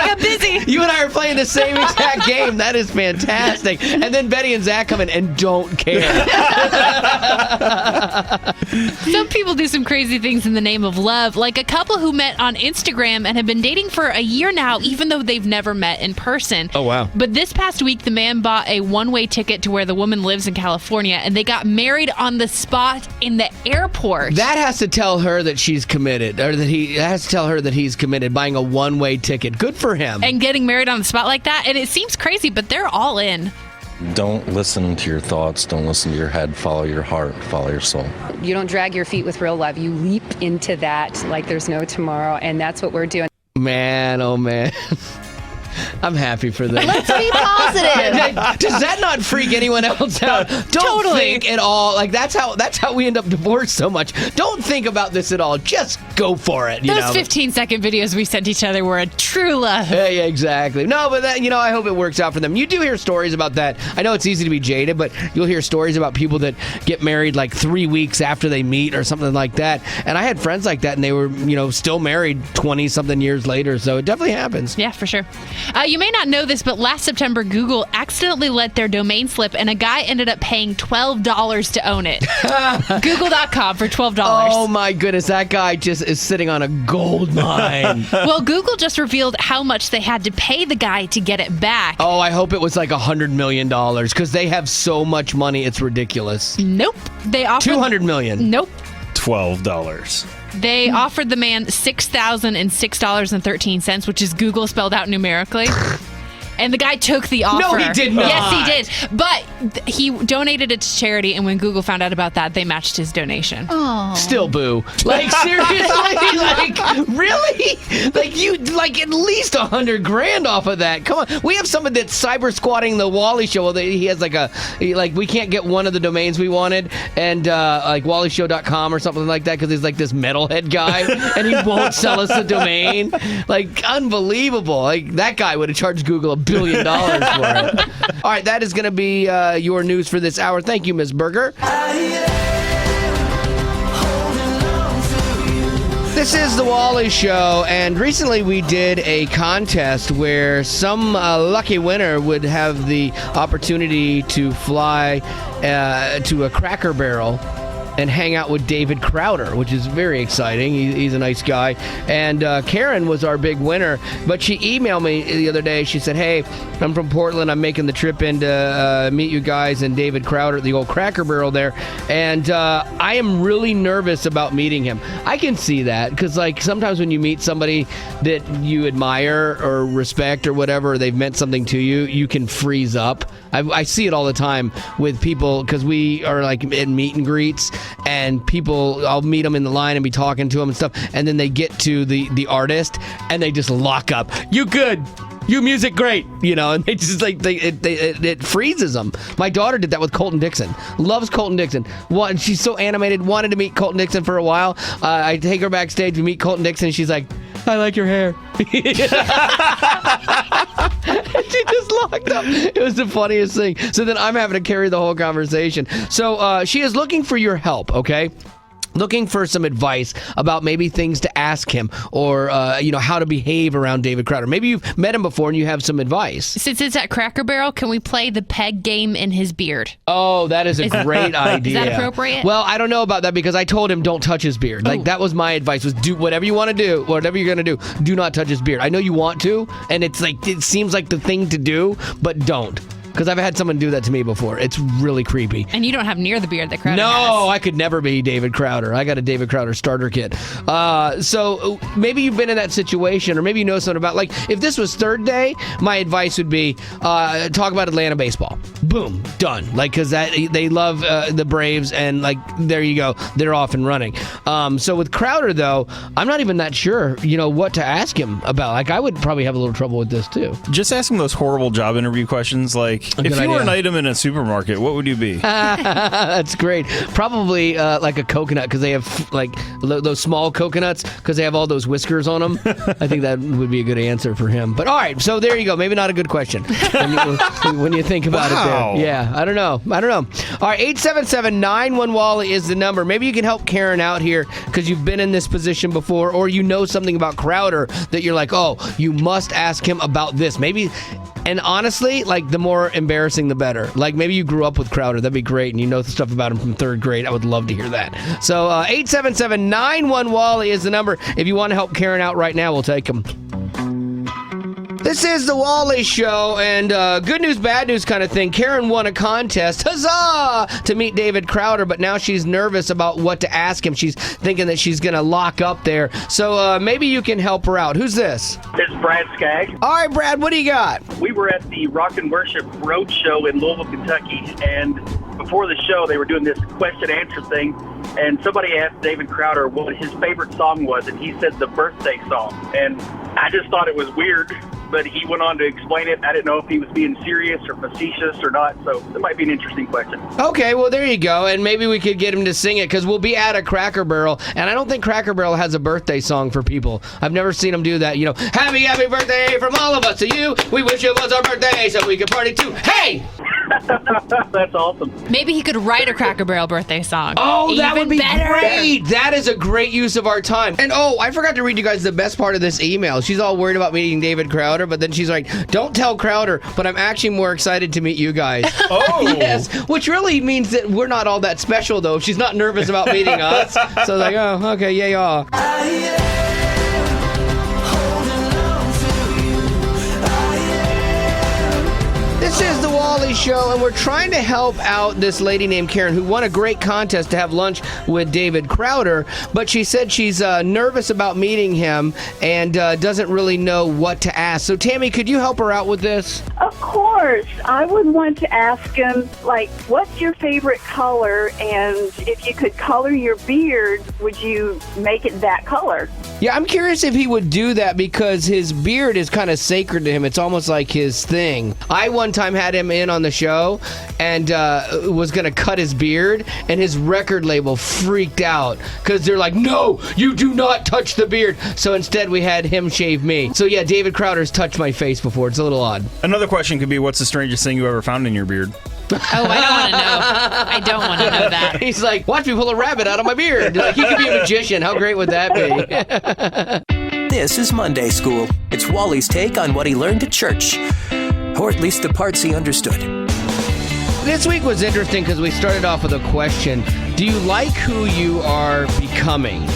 I'm busy. You and I are playing the same exact game. That is fantastic. And then Betty and Zach come in and don't care. Some people do some crazy things in the name of love, like a couple who met on Instagram and have been dating for a year now, even though they've never met in person. Oh, wow. But this past week, the man bought a one-way ticket to where the woman lives in California, and they got married on the spot in the airport. That has to tell her that she's committed, or that he has to tell her that he's committed, buying a one-way ticket. Good for him. And getting married on the spot like that, and it seems crazy, but they're all in. Don't listen to your thoughts. Don't listen to your head. Follow your heart. Follow your soul. You don't drag your feet with real love. You leap into that like there's no tomorrow, and that's what we're doing. Man, oh man. I'm happy for them. Let's be positive. Does that not freak anyone else out? Don't think at all. Like that's how we end up divorced so much. Don't think about this at all. Just go for it. Those 15-second videos we sent each other were a true love. Yeah, exactly. No, but that, I hope it works out for them. You do hear stories about that. I know it's easy to be jaded, but you'll hear stories about people that get married like 3 weeks after they meet or something like that. And I had friends like that, and they were, still married 20-something years later. So it definitely happens. Yeah, for sure. You may not know this, but last September, Google accidentally let their domain slip, and a guy ended up paying $12 to own it. Google.com for $12. Oh, my goodness. That guy just is sitting on a gold mine. Well, Google just revealed how much they had to pay the guy to get it back. Oh, I hope it was like $100 million because they have so much money. It's ridiculous. Nope. They offered $200 million. Nope. $12. They offered the man $6,006.13, which is Google spelled out numerically. And the guy took the offer. No, he did not. Yes, he did. But he donated it to charity, and when Google found out about that, they matched his donation. Oh. Still boo. Like, seriously? Like, really? Like, you, like, at least $100,000 off of that. Come on. We have someone that's cyber squatting the Wally Show. He has we can't get one of the domains we wanted, and like wallyshow.com or something like that, because he's like this metalhead guy, and he won't sell us the domain. Like, unbelievable. Like, that guy would have charged Google $1 billion for it. All right, that is going to be your news for this hour. Thank you, Ms. Berger. This is the Wally Show, and recently we did a contest where some lucky winner would have the opportunity to fly to a Cracker Barrel and hang out with David Crowder, which is very exciting. He's a nice guy. And Karen was our big winner, but she emailed me the other day. She said, hey, I'm from Portland. I'm making the trip in to meet you guys and David Crowder at the old Cracker Barrel there. And I am really nervous about meeting him. I can see that, because like sometimes when you meet somebody that you admire or respect or whatever, they've meant something to you, you can freeze up. I see it all the time with people, because we are like in meet and greets, and people, I'll meet them in the line and be talking to them and stuff, and then they get to the artist and they just lock up. You good? You music great, and they just like it freezes them. My daughter did that with Colton Dixon. Loves Colton Dixon. She's so animated. Wanted to meet Colton Dixon for a while. I take her backstage to meet Colton Dixon, and she's like, I like your hair. She just locked up. It was the funniest thing. So then I'm having to carry the whole conversation. So she is looking for your help, okay? Looking for some advice about maybe things to ask him, or how to behave around David Crowder. Maybe you've met him before and you have some advice. Since it's at Cracker Barrel, can we play the peg game in his beard? Oh, that is a great idea. Is that appropriate? Well, I don't know about that, because I told him don't touch his beard. Like, that was my advice, was do whatever you want to do, whatever you're going to do. Do not touch his beard. I know you want to, and it's like, it seems like the thing to do, but don't. Because I've had someone do that to me before. It's really creepy. And you don't have near the beard that Crowder has. No, I could never be David Crowder. I got a David Crowder starter kit. So maybe you've been in that situation, or maybe you know something about, like, if this was third day, my advice would be talk about Atlanta baseball. Boom, done. Like, because they love the Braves, and like, there you go. They're off and running. So with Crowder, though, I'm not even that sure, what to ask him about. Like, I would probably have a little trouble with this, too. Just ask him those horrible job interview questions, like, if you were an item in a supermarket, what would you be? That's great. Probably like a coconut, because they have like those small coconuts, because they have all those whiskers on them. I think that would be a good answer for him. But all right, so there you go. Maybe not a good question when you think about it there. Yeah, I don't know. All right, 877-91-WALLY is the number. Maybe you can help Karen out here, because you've been in this position before, or you know something about Crowder that you're like, oh, you must ask him about this. Maybe. And honestly, like, the more embarrassing, the better. Like, maybe you grew up with Crowder. That'd be great. And you know the stuff about him from third grade. I would love to hear that. So 877-91-WALLY is the number. If you want to help Karen out right now, we'll take him. This is the Wally Show, and good news, bad news kind of thing. Karen won a contest, huzzah, to meet David Crowder, but now she's nervous about what to ask him. She's thinking that she's going to lock up there. So maybe you can help her out. Who's this? It's Brad Skaggs. All right, Brad, what do you got? We were at the Rock and Worship Road Show in Louisville, Kentucky, and before the show, they were doing this question-answer thing, and somebody asked David Crowder what his favorite song was, and he said the birthday song. And I just thought it was weird, but he went on to explain it. I didn't know if he was being serious or facetious or not, so it might be an interesting question. Okay, well, there you go, and maybe we could get him to sing it, because we'll be at a Cracker Barrel, and I don't think Cracker Barrel has a birthday song for people. I've never seen them do that, happy, happy birthday from all of us to you. We wish it was our birthday so we could party too. Hey! That's awesome. Maybe he could write a Cracker Barrel birthday song. Oh, that would be better. great. That is a great use of our time. And I forgot to read you guys the best part of this email. She's all worried about meeting David Crowder, but then she's like, don't tell Crowder, but I'm actually more excited to meet you guys. Oh. Yes, which really means that we're not all that special, though. She's not nervous about meeting us. So like, oh, okay, yeah, y'all. This is the Wally Show, and we're trying to help out this lady named Karen who won a great contest to have lunch with David Crowder, but she said she's nervous about meeting him and doesn't really know what to ask. So, Tammy, could you help her out with this? Of course. course. I would want to ask him, like, what's your favorite color? And if you could color your beard, would you make it that color? Yeah, I'm curious if he would do that because his beard is kind of sacred to him. It's almost like his thing. I one time had him in on the show and was going to cut his beard, and his record label freaked out because they're like, no, you do not touch the beard. So instead we had him shave me. So yeah, David Crowder's touched my face before. It's a little odd. Another question could be, what's the strangest thing you ever found in your beard? Oh, I don't want to know. I don't want to know that. He's like, watch me pull a rabbit out of my beard. Like, he could be a magician. How great would that be? This is Monday School. It's Wally's take on what he learned at church. Or at least the parts he understood. This week was interesting because we started off with a question. Do you like who you are becoming?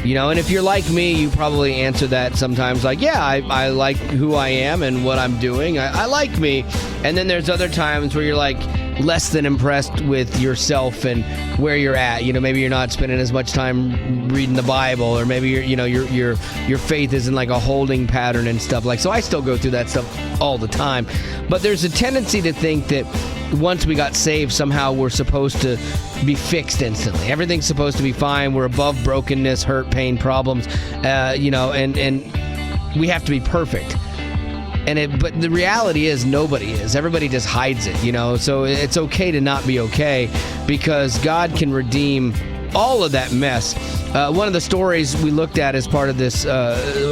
You know, and if you're like me, you probably answer that sometimes like, yeah, I like who I am and what I'm doing. I like me. And then there's other times where you're like less than impressed with yourself and where you're at. You know, maybe you're not spending as much time reading the Bible, or maybe your faith isn't like a holding pattern and stuff. Like, so I still go through that stuff all the time. But there's a tendency to think that once we got saved, somehow we're supposed to be fixed instantly. Everything's supposed to be fine. We're above brokenness, hurt, pain, problems, and we have to be perfect. But the reality is nobody is. Everybody just hides it, you know. So it's okay to not be okay because God can redeem all of that mess. One of the stories we looked at as part of this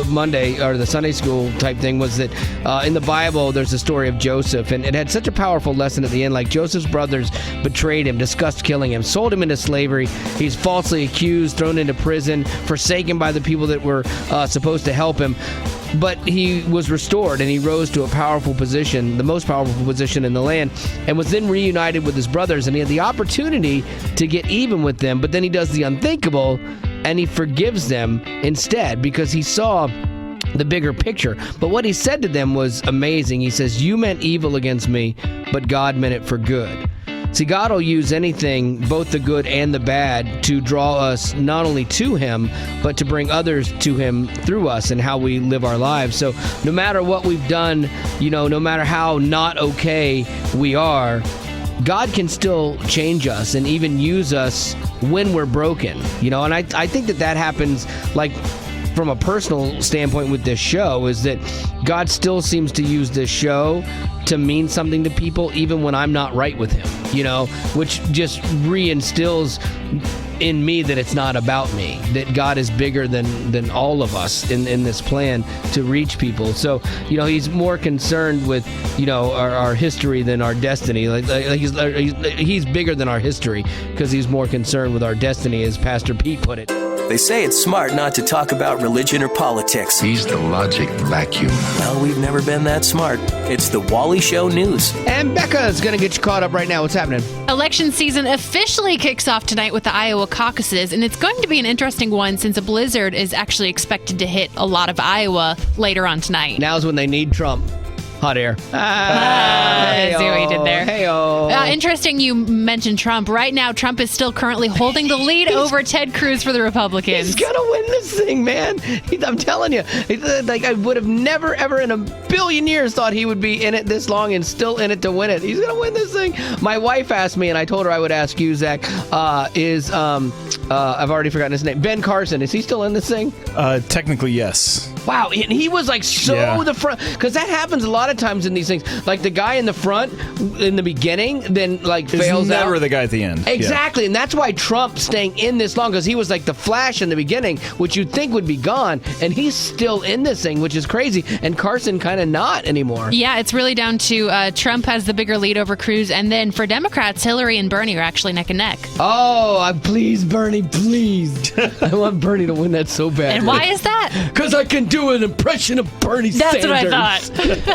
Monday or the Sunday school type thing was that in the Bible there's a story of Joseph, and it had such a powerful lesson at the end. Like, Joseph's brothers betrayed him, discussed killing him, sold him into slavery. He's falsely accused, thrown into prison, forsaken by the people that were supposed to help him. But he was restored, and he rose to a powerful position, the most powerful position in the land, and was then reunited with his brothers, and he had the opportunity to get even with them, but then he does the unthinkable, and he forgives them instead because he saw the bigger picture. But what he said to them was amazing. He says, you meant evil against me, but God meant it for good. See, God will use anything, both the good and the bad, to draw us not only to Him, but to bring others to Him through us and how we live our lives. So no matter what we've done, you know, no matter how not okay we are, God can still change us and even use us when we're broken, you know. And I think that happens, like, from a personal standpoint with this show, is that God still seems to use this show to mean something to people even when I'm not right with Him, you know, which just reinstills in me that it's not about me, that God is bigger than all of us in this plan to reach people. So, you know, He's more concerned with, you know, our history than our destiny. Like he's bigger than our history because He's more concerned with our destiny, as Pastor Pete put it. They say it's smart not to talk about religion or politics. He's the logic vacuum. Well, we've never been that smart. It's the Wally Show News. And Becca's going to get you caught up right now. What's happening? Election season officially kicks off tonight with the Iowa caucuses, and it's going to be an interesting one since a blizzard is actually expected to hit a lot of Iowa later on tonight. Now's when they need Trump. Hot air. I see what you did there. Hey-o. Interesting you mentioned Trump. Right now, Trump is still currently holding the lead over Ted Cruz for the Republicans. He's going to win this thing, man. I'm telling you. Like, I would have never, ever in a billion years thought he would be in it this long and still in it to win it. He's going to win this thing. My wife asked me, and I told her I would ask you, Zach, I've already forgotten his name. Ben Carson. Is he still in this thing? Technically, yes. Wow. And he was like the front. Because that happens a lot of times in these things. Like, the guy in the front in the beginning then like fails out. Never the guy at the end. Exactly. And that's why Trump's staying in this long, because he was like the Flash in the beginning, which you'd think would be gone, and he's still in this thing, which is crazy. And Carson kind of not anymore. Yeah, it's really down to Trump has the bigger lead over Cruz, and then for Democrats, Hillary and Bernie are actually neck and neck. Oh, please, Bernie, please. I want Bernie to win that so bad. And why is that? Because I can do an impression of Bernie Sanders. That's what I thought.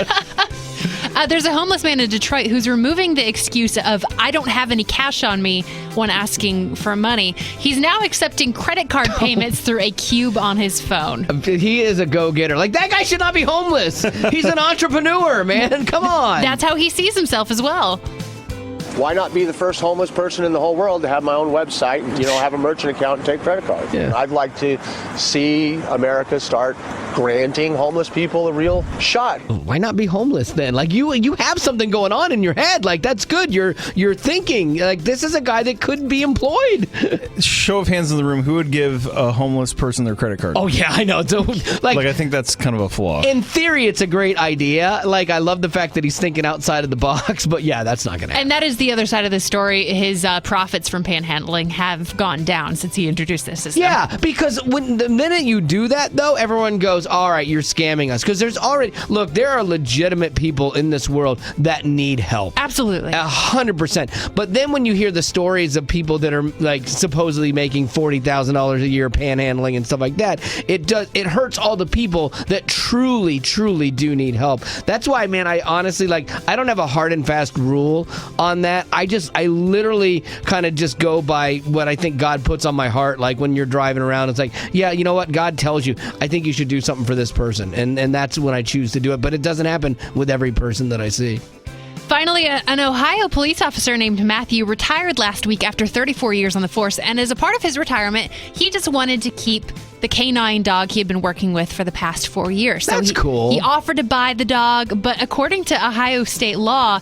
There's a homeless man in Detroit who's removing the excuse of I don't have any cash on me when asking for money. He's now accepting credit card payments through a cube on his phone. He is a go-getter. Like, that guy should not be homeless. He's an entrepreneur, man. Come on. That's how he sees himself as well. why not be the first homeless person in the whole world to have my own website and, have a merchant account and take credit cards? Yeah. I'd like to see America start granting homeless people a real shot. Why not be homeless then? Like you have something going on in your head. Like that's good. You're thinking like this is a guy that could be employed. Show of hands in the room, who would give a homeless person their credit card? Oh yeah, I know. So, like I think that's kind of a flaw. In theory, it's a great idea. Like I love the fact that he's thinking outside of the box, but yeah, that's not going to happen. And that is the other side of the story. His profits from panhandling have gone down since he introduced this system. Yeah, because when the minute you do that, though, everyone goes, all right, you're scamming us. Because there are legitimate people in this world that need help. Absolutely. 100%. But then when you hear the stories of people that are like supposedly making $40,000 a year panhandling and stuff like that, it hurts all the people that truly, truly do need help. That's why, man, I honestly, I don't have a hard and fast rule on that. I literally kind of just go by what I think God puts on my heart. Like when you're driving around, it's like, yeah, you know what? God tells you, I think you should do something for this person. And that's when I choose to do it. But it doesn't happen with every person that I see. Finally, an Ohio police officer named Matthew retired last week after 34 years on the force. And as a part of his retirement, he just wanted to keep the canine dog he had been working with for the past 4 years. That's cool. He offered to buy the dog, but according to Ohio state law,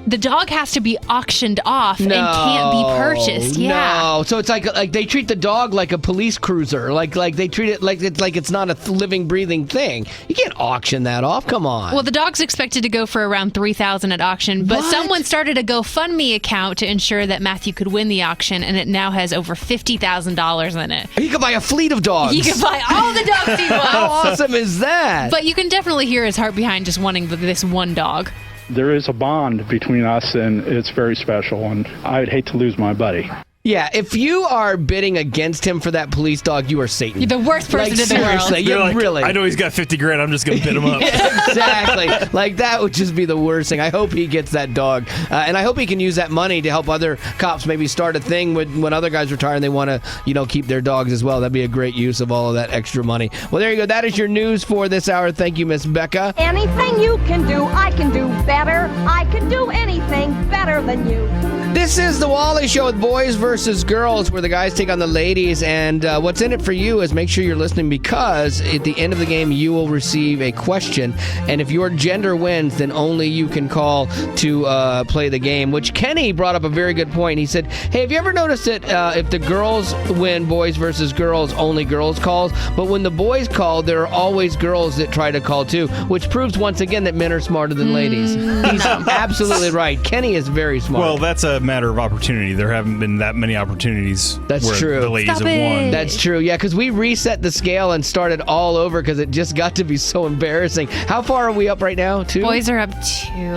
the dog has to be auctioned off and can't be purchased. Yeah. No. So it's like they treat the dog like a police cruiser. Like they treat it like it's not a living, breathing thing. You can't auction that off. Come on. Well, the dog's expected to go for around $3,000 at auction, but someone started a GoFundMe account to ensure that Matthew could win the auction, and it now has over $50,000 in it. He could buy a fleet of dogs. He could buy all the dogs he wants. How awesome is that? But you can definitely hear his heart behind just wanting this one dog. There is a bond between us, and it's very special, and I'd hate to lose my buddy. Yeah, if you are bidding against him for that police dog, you are Satan. You're the worst person in the world. Seriously, yeah, really. I know he's got $50,000. I'm just going to bid him up. Exactly. Like that would just be the worst thing. I hope he gets that dog, and I hope he can use that money to help other cops maybe start a thing when other guys retire and they want to, keep their dogs as well. That'd be a great use of all of that extra money. Well, there you go. That is your news for this hour. Thank you, Miss Becca. Anything you can do, I can do better. I can do anything better than you. This is the Wally Show with boys versus girls, where the guys take on the ladies. And what's in it for you is make sure you're listening, because at the end of the game, you will receive a question. And if your gender wins, then only you can call to play the game, which Kenny brought up a very good point. He said, hey, have you ever noticed that if the girls win boys versus girls, only girls calls? But when the boys call, there are always girls that try to call too, which proves once again that men are smarter than ladies. He's absolutely right. Kenny is very smart. Well, that's a matter of opportunity. There haven't been that many opportunities where the ladies have won. That's true. Yeah, because we reset the scale and started all over because it just got to be so embarrassing. How far are we up right now? 2? Boys are up 2.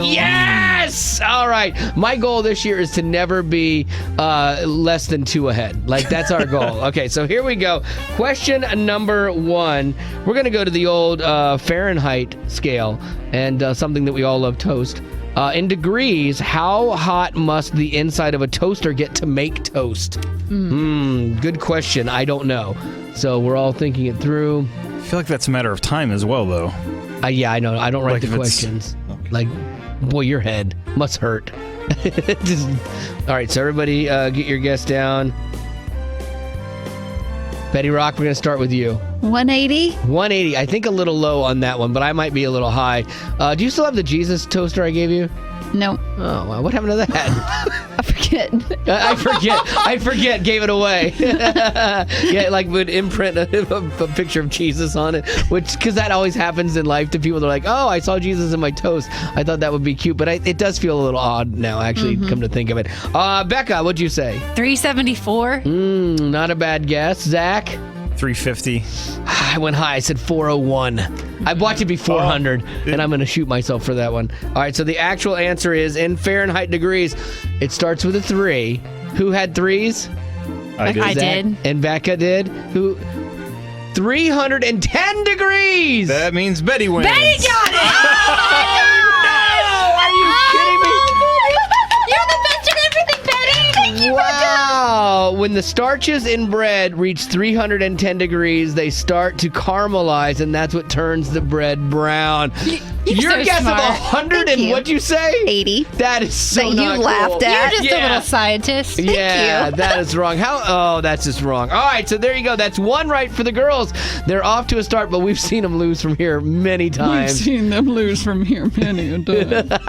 Yes! All right. My goal this year is to never be less than 2 ahead. Like, that's our goal. Okay, so here we go. Question number 1. We're going to go to the old Fahrenheit scale and something that we all love, toast. In degrees, how hot must the inside of a toaster get to make toast? Good question. I don't know. So we're all thinking it through. I feel like that's a matter of time as well, though. Yeah, I know. I don't write the questions. Okay. Like, boy, your head must hurt. All right, so everybody get your guess down. Betty Rock, we're going to start with you. 180? 180. I think a little low on that one, but I might be a little high. Do you still have the Jesus toaster I gave you? No. Oh, well, what happened to that? I forget. I forget. Gave it away. Yeah, like would imprint a picture of Jesus on it, because that always happens in life to people. They're like, oh, I saw Jesus in my toast. I thought that would be cute, but it does feel a little odd now, actually, come to think of it. Becca, what'd you say? 374. Not a bad guess. Zach? 350. I went high. I said 401. I watched it be 400, and I'm going to shoot myself for that one. All right, so the actual answer is in Fahrenheit degrees. It starts with a 3. Who had 3s? I did. I did. And Becca did. Who? 310 degrees. That means Betty wins. Betty got it! No! Are you kidding me? You're the best at everything, Betty! Thank Wow. When the starches in bread reach 310 degrees, they start to caramelize, and that's what turns the bread brown. Your so guess smart. of 100 and what'd you say? 80. That is so That not you laughed cool. at. You're just a little scientist. Yeah, that is wrong. Oh, that's just wrong. All right, so there you go. That's one right for the girls. They're off to a start, but we've seen them lose from here many times. We've seen them lose from here many a time.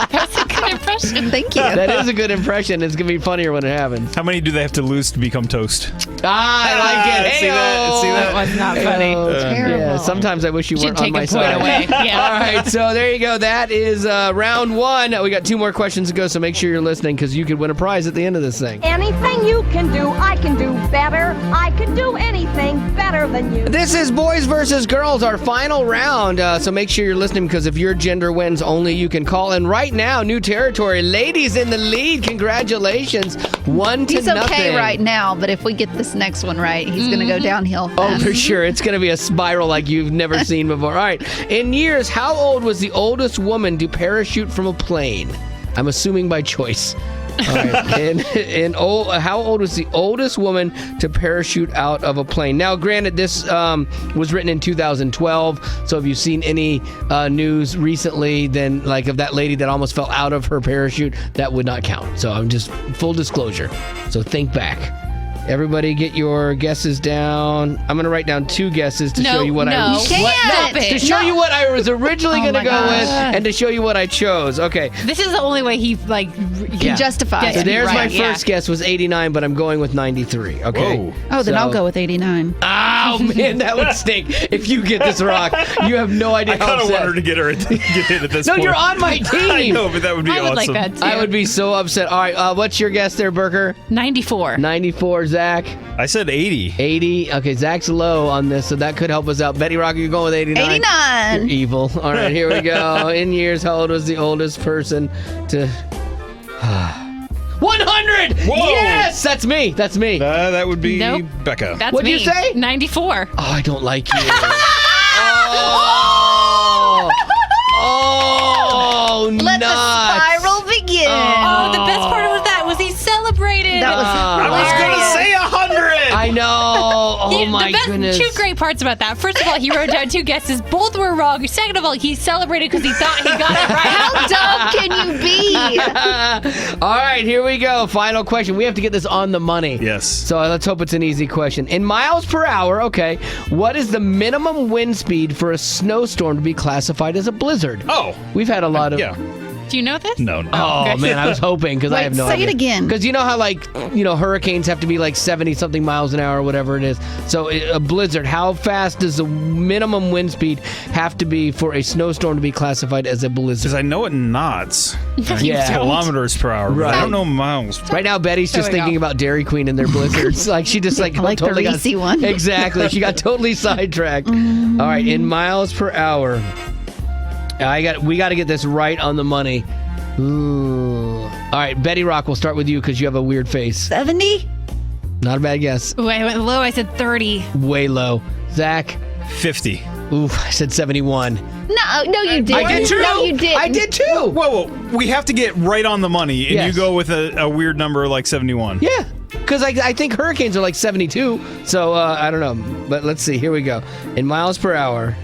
That's a good impression. Thank you. That is a good impression. It's going to be funnier when it happens. How many do they have to lose to become toast? I like it. See that? See That that? was not funny. Terrible. Yeah, sometimes I wish you Should weren't take on my a point side. away. Yeah. All right, so there you go. That is round one. We got 2 more questions to go, so make sure you're listening because you could win a prize at the end of this thing. Anything you can do, I can do better. I can do anything better than you. This is Boys versus Girls, our final round. So make sure you're listening because if your gender wins, only you can call. And right now, new territory. Ladies in the lead. Congratulations. 1-0. He's okay right now, but if we get this next one right, he's going to go downhill Oh, fast. for sure. It's going to be a spiral like you've never seen before. All right. In years, how old was the oldest woman to parachute from a plane? I'm assuming by choice. All right. How old was the oldest woman to parachute out of a plane? Now, granted, this was written in 2012. So if you've seen any news recently, then like of that lady that almost fell out of her parachute, that would not count. So I'm just full disclosure. So think back. Everybody get your guesses down. I'm going to write down 2 guesses to show you what to show you what I was originally going to go with and to show you what I chose. Okay. This is the only way he can justify So it. there's my first guess was 89, but I'm going with 93. Okay. Whoa. Oh, then I'll go with 89. Oh man, that would stink if you get this rock. You have no idea I how kind of upset. want her to get hit at this No, point. you're on my team. I know, but that would be I would awesome. like that too. I would be so upset. All right, what's your guess there, Burker? 94. 94, Zach. I said 80. 80. Okay, Zach's low on this, so that could help us out. Betty Rocker, you're going with 89. 89. You're evil. All right, here we go. In years, how old was the oldest person to... 100! Whoa! Yes! That's me. That's me. That would be Nope. Becca. That's What'd me. you say? 94. Oh, I don't like you. Oh! Oh, Let the nuts. spiral begin. Oh, the best part of that was he celebrated. That was I was going to say 100! I know. Oh, my goodness. 2 great parts about that. First of all, he wrote down 2 guesses. Both were wrong. Second of all, he celebrated because he thought he got it right. How dumb can you be? All right, here we go. Final question. We have to get this on the money. Yes. So let's hope it's an easy question. In miles per hour, okay, what is the minimum wind speed for a snowstorm to be classified as a blizzard? Oh. We've had a lot of... Yeah. Do you know this? No. Oh, man, I was hoping because I have no say idea. it again. Because you know how, hurricanes have to be like 70-something miles an hour or whatever it is. So a blizzard, how fast does the minimum wind speed have to be for a snowstorm to be classified as a blizzard? Because I know it in knots. Yeah. Kilometers per hour. But I don't know miles. Right now, Betty's just thinking about Dairy Queen and their blizzards. Like she just like like totally the Reese one. Exactly. She got totally sidetracked. All right, in miles per hour. We got to get this right on the money. Ooh. All right, Betty Rock, we'll start with you because you have a weird face. 70? Not a bad guess. Ooh, I went low. I said 30. Way low. Zach? 50. Ooh, I said 71. No, you didn't. I did too. No, you didn't. I did too. Whoa. We have to get right on the money, and Yes. you go with a weird number like 71. Yeah, because I think hurricanes are like 72. So I don't know. But let's see. Here we go. In miles per hour.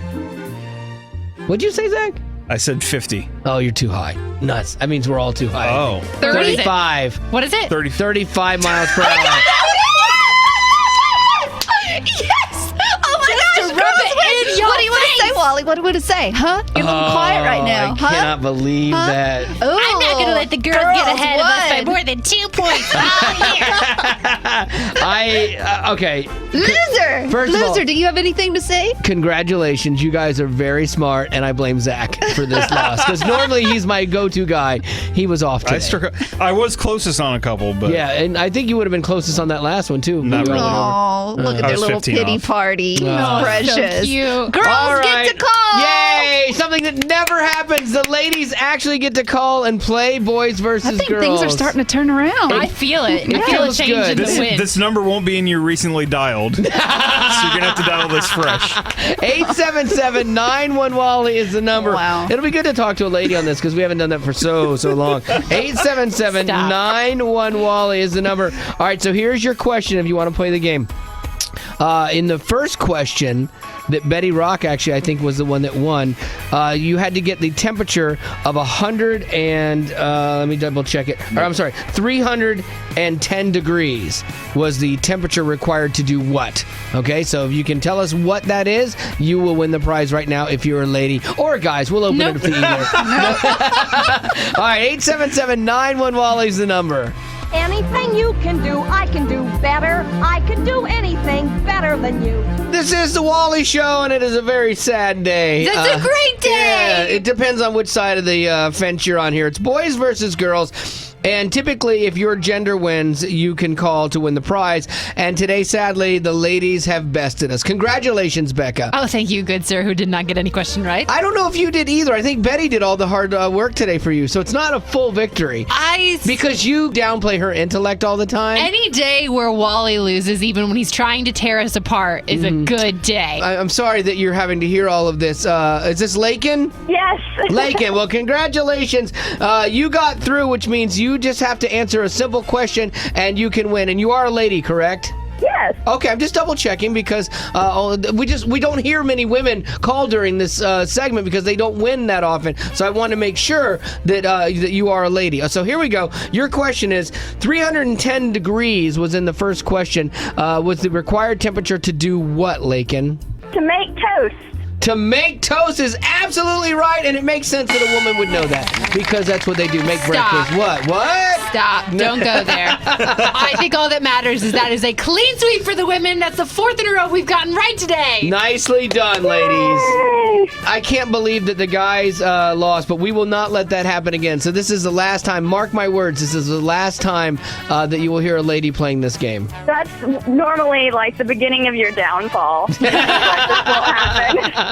What'd you say, Zach? I said 50. Oh, you're too high. Nuts. That means we're all too high. Oh. 35. What is it? 35 miles per hour. Yes! Oh my Just to gosh! rub girls it win. in your What do you want to say, face. Wally? What do you want to say? Huh? You're a little quiet right now. I Huh? cannot believe that. Ooh, I'm not going to let the girls get ahead of us by won. more than 2 points all year. Okay. Loser! First of all- Loser, do you have anything to say? Congratulations. You guys are very smart, and I blame Zach for this loss. Because normally he's my go-to guy. He was off today. I was closest on a couple, but Yeah, and I think you would have been closest on that last one, too. Not really. Oh, look at I their was little 15 pity off. party. Oh, Precious. so cute. Girls All get right. to call. Yay! Hey, something that never happens. The ladies actually get to call and play boys versus I think girls. things are starting to turn around. I feel it. I feel a feels change good. in the wind. This number won't be in your recently dialed. So you're going to have to dial this fresh. 877-91-WALLY is the number. Wow. It'll be good to talk to a lady on this because we haven't done that for so long. 877-91-WALLY is the number. All right, so here's your question if you want to play the game. In the first question that Betty Rock actually I think was the one that won, you had to get the temperature of 100 and let me double check it. Or, I'm sorry, 310 degrees was the temperature required to do what? Okay, so if you can tell us what that is, you will win the prize right now if you're a lady or guys. We'll open it up to either. All right, 877-91-WALLY is the number. Anything you can do, I can do better. I can do anything better than you. This is the Wally Show, and it is a very sad day. It's a great day. Yeah, it depends on which side of the fence you're on here. It's boys versus girls. And typically, if your gender wins, you can call to win the prize. And today, sadly, the ladies have bested us. Congratulations, Becca. Oh, thank you, good sir, who did not get any question right. I don't know if you did either. I think Betty did all the hard work today for you. So it's not a full victory. Because you downplay her intellect all the time. Any day where Wally loses, even when he's trying to tear us apart, is a good day. I'm sorry that you're having to hear all of this. Is this Lakin? Yes. Lakin, well, congratulations. You got through, which means you just have to answer a simple question and you can win. And you are a lady, correct? Yes. Okay, I'm just double checking because we don't hear many women call during this segment because they don't win that often. So I want to make sure that that you are a lady. So here we go. Your question is 310 degrees was in the first question. Was the required temperature to do what, Lakin? To make toast. To make toast is absolutely right, and it makes sense that a woman would know that because that's what they do, make breakfast. What? Stop. Don't go there. I think all that matters is that is a clean sweep for the women. That's the fourth in a row we've gotten right today. Nicely done, ladies. I can't believe that the guys lost, but we will not let that happen again. So this is the last time, mark my words, this is the last time that you will hear a lady playing this game. That's normally like the beginning of your downfall. This won't happen.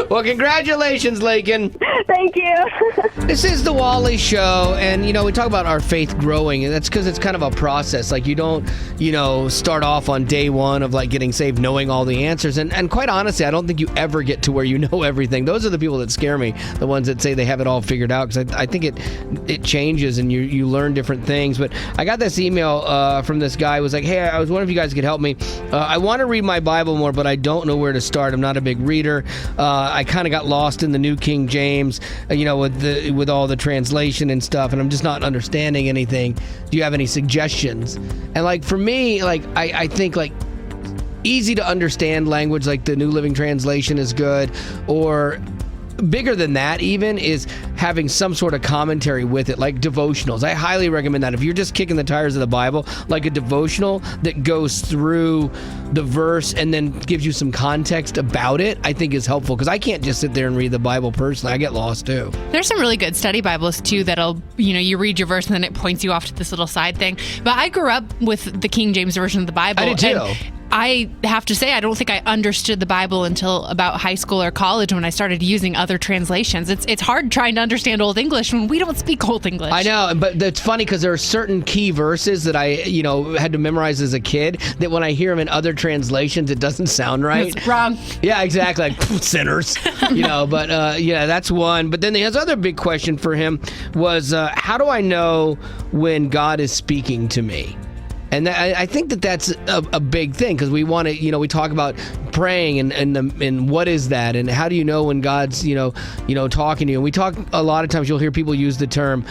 Well, congratulations, Lakin. Thank you. This is the Wally Show, and, we talk about our faith growing, and that's because it's kind of a process. Like, you don't, start off on day one of, like, getting saved knowing all the answers, and quite honestly, I don't think you ever get to where you know everything. Those are the people that scare me, the ones that say they have it all figured out, because I think it changes, and you learn different things. But I got this email from this guy who was like, hey, I was wondering if you guys could help me. I want to read my Bible more, but I don't know where to start. I'm not a big reader. I kind of got lost in the New King James, with all the translation and stuff, and I'm just not understanding anything. Do you have any suggestions? And like for me, like I think like easy to understand language like the New Living Translation is good, or bigger than that even is having some sort of commentary with it, like devotionals. I highly recommend that. If you're just kicking the tires of the Bible, like a devotional that goes through the verse and then gives you some context about it, I think is helpful, because I can't just sit there and read the Bible personally. I get lost too. There's some really good study Bibles too that'll, you read your verse and then it points you off to this little side thing. But I grew up with the King James Version of the Bible. I did too. I have to say, I don't think I understood the Bible until about high school or college when I started using other translations. It's hard trying to understand Old English when we don't speak Old English. I know, but it's funny because there are certain key verses that I, had to memorize as a kid that when I hear them in other translations, it doesn't sound right. It's wrong. Yeah, exactly. Like, sinners. But that's one. But then his other big question for him was, how do I know when God is speaking to me? And I think that's a big thing, because we want to, we talk about praying and what is that, and how do you know when God's, talking to you? And we talk a lot of times, you'll hear people use the term,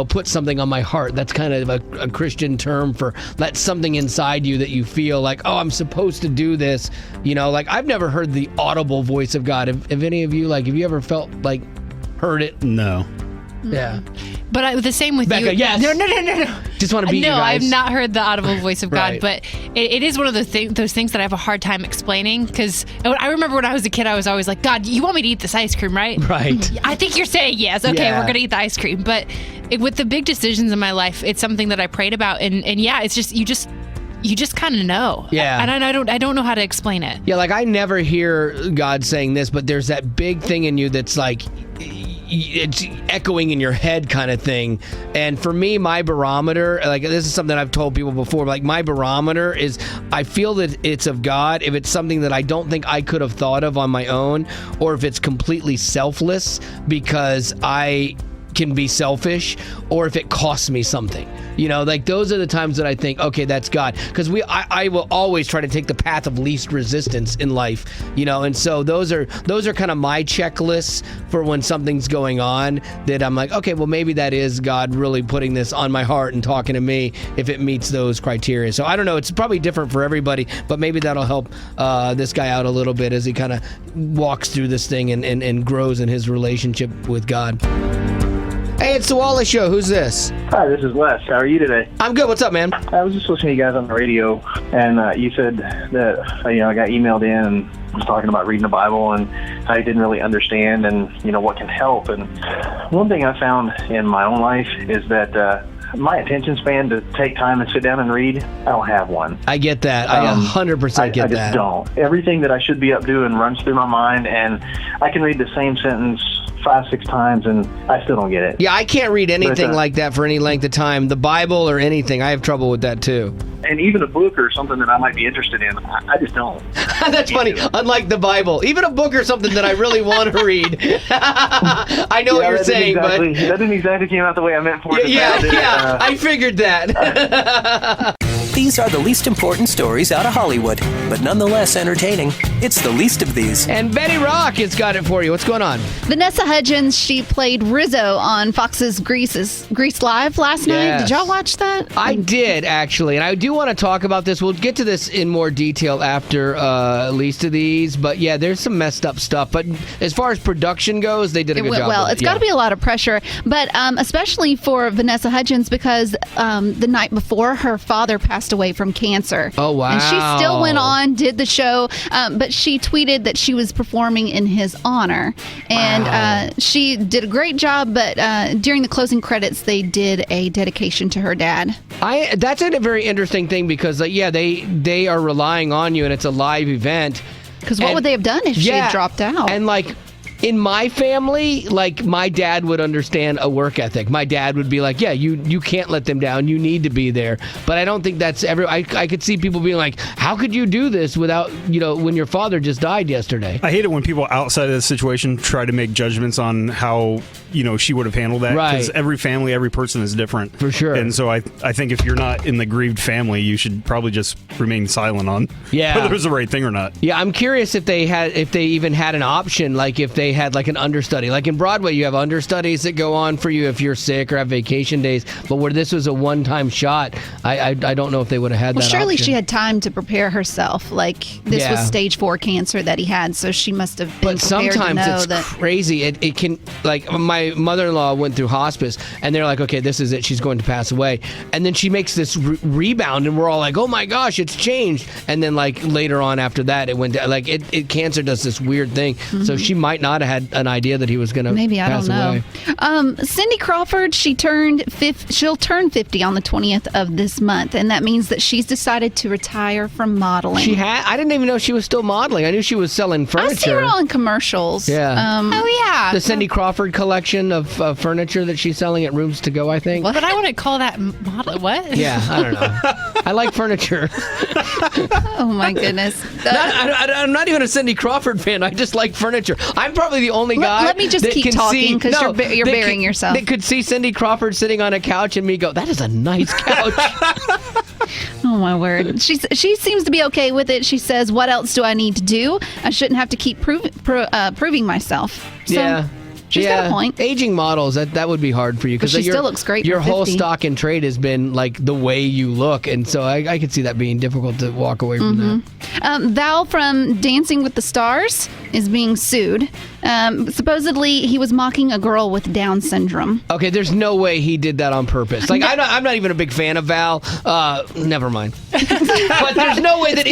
put something on my heart. That's kind of a Christian term for that's something inside you that you feel like, oh, I'm supposed to do this. Like I've never heard the audible voice of God. Have any of you, have you ever felt like heard it? No. Yeah. But the same with Becca, you. yes. No. Just want to beat you No, guys. I've not heard the audible voice of God, Right. but it is one of those things that I have a hard time explaining, because I remember when I was a kid, I was always like, God, you want me to eat this ice cream, right? Right. I think you're saying yes. Okay, Yeah. we're going to eat the ice cream. But with the big decisions in my life, it's something that I prayed about. And yeah, it's just, you just kind of know. Yeah. And I don't know how to explain it. Yeah, like I never hear God saying this, but there's that big thing in you that's like it's echoing in your head kind of thing. And for me, my barometer, like this is something I've told people before, like my barometer is I feel that it's of God if it's something that I don't think I could have thought of on my own, or if it's completely selfless because I can be selfish, or if it costs me something. You know, like those are the times that I think, okay, that's God. Because I will always try to take the path of least resistance in life, you know, and so those are kind of my checklists for when something's going on that I'm like, okay, well, maybe that is God really putting this on my heart and talking to me if it meets those criteria. So I don't know, it's probably different for everybody, but maybe that'll help this guy out a little bit as he kind of walks through this thing and grows in his relationship with God. Hey, it's the Wally Show. Who's this? Hi, this is Les. How are you today? I'm good. What's up, man? I was just listening to you guys on the radio, and you said that, I got emailed in and was talking about reading the Bible and how you didn't really understand and, what can help. And one thing I found in my own life is that my attention span to take time and sit down and read, I don't have one. I get that. I 100% get that. I just don't. Everything that I should be up doing runs through my mind, and I can read the same sentence 5-6 times and I still don't get it. Yeah, I can't read anything like that for any length of time. The Bible or anything. I have trouble with that too. And even a book or something that I might be interested in, I just don't. That's funny. Unlike the Bible, even a book or something that I really want to read. I know what you're saying, but that didn't exactly come out the way I meant for it. Yeah, I figured that. These are the least important stories out of Hollywood, but nonetheless entertaining. It's the least of these. And Betty Rock has got it for you. What's going on? Vanessa Hudgens, she played Rizzo on Fox's Grease Live last night. Did y'all watch that? I did, actually. And I do want to talk about this. We'll get to this in more detail after least of these. But yeah, there's some messed up stuff. But as far as production goes, they did a good job. Well, it's got to be a lot of pressure. But especially for Vanessa Hudgens, because the night before, her father passed away from cancer. Oh, wow. And she still went on, did the show, but she tweeted that she was performing in his honor. And she did a great job, but during the closing credits, they did a dedication to her dad. That's a very interesting thing because, they are relying on you, and it's a live event. Because what would they have done if she had dropped out? And, in my family, my dad would understand a work ethic. My dad would be like, yeah, you can't let them down. You need to be there. But I don't think that's I could see people being like, how could you do this without, when your father just died yesterday? I hate it when people outside of the situation try to make judgments on how, she would have handled that. Right. Because every family, every person is different. For sure. And so I think if you're not in the grieved family, you should probably just remain silent on whether it was the right thing or not. Yeah, I'm curious if they even had an option, like if they had an understudy. Like in Broadway, you have understudies that go on for you if you're sick or have vacation days. But where this was a one-time shot, I don't know if they would have had that surely option. she had time to prepare herself. This was stage 4 cancer that he had, so she must have been prepared to know that. But sometimes it's crazy. It can, my mother-in-law went through hospice, and they're like, okay, this is it. She's going to pass away. And then she makes this rebound, and we're all like, oh my gosh, it's changed. And then later on after that, it went down. Cancer does this weird thing. Mm-hmm. So she might not have had an idea that he was going to pass away. Cindy Crawford, she'll turn 50 on the 20th of this month, and that means that she's decided to retire from modeling. I didn't even know she was still modeling. I knew she was selling furniture. I see her on commercials. Yeah. The Cindy Crawford collection of furniture that she's selling at Rooms to Go, I think. But I wouldn't call that model. What? Yeah, I don't know. I like furniture. Oh my goodness. I'm not even a Cindy Crawford fan. I just like furniture. I'm probably the only guy. Let me just keep talking because you're burying yourself. They could see Cindy Crawford sitting on a couch and me go, that is a nice couch. Oh my word. She seems to be okay with it. She says, what else do I need to do? I shouldn't have to keep proving myself. So, she's got a point. Aging models, that would be hard for you because she still looks great. Your whole stock and trade has been the way you look, and so I could see that being difficult to walk away from that. Val from Dancing with the Stars is being sued. Supposedly, he was mocking a girl with Down syndrome. Okay, there's no way he did that on purpose. Like, I'm not even a big fan of Val. Never mind. But there's no way that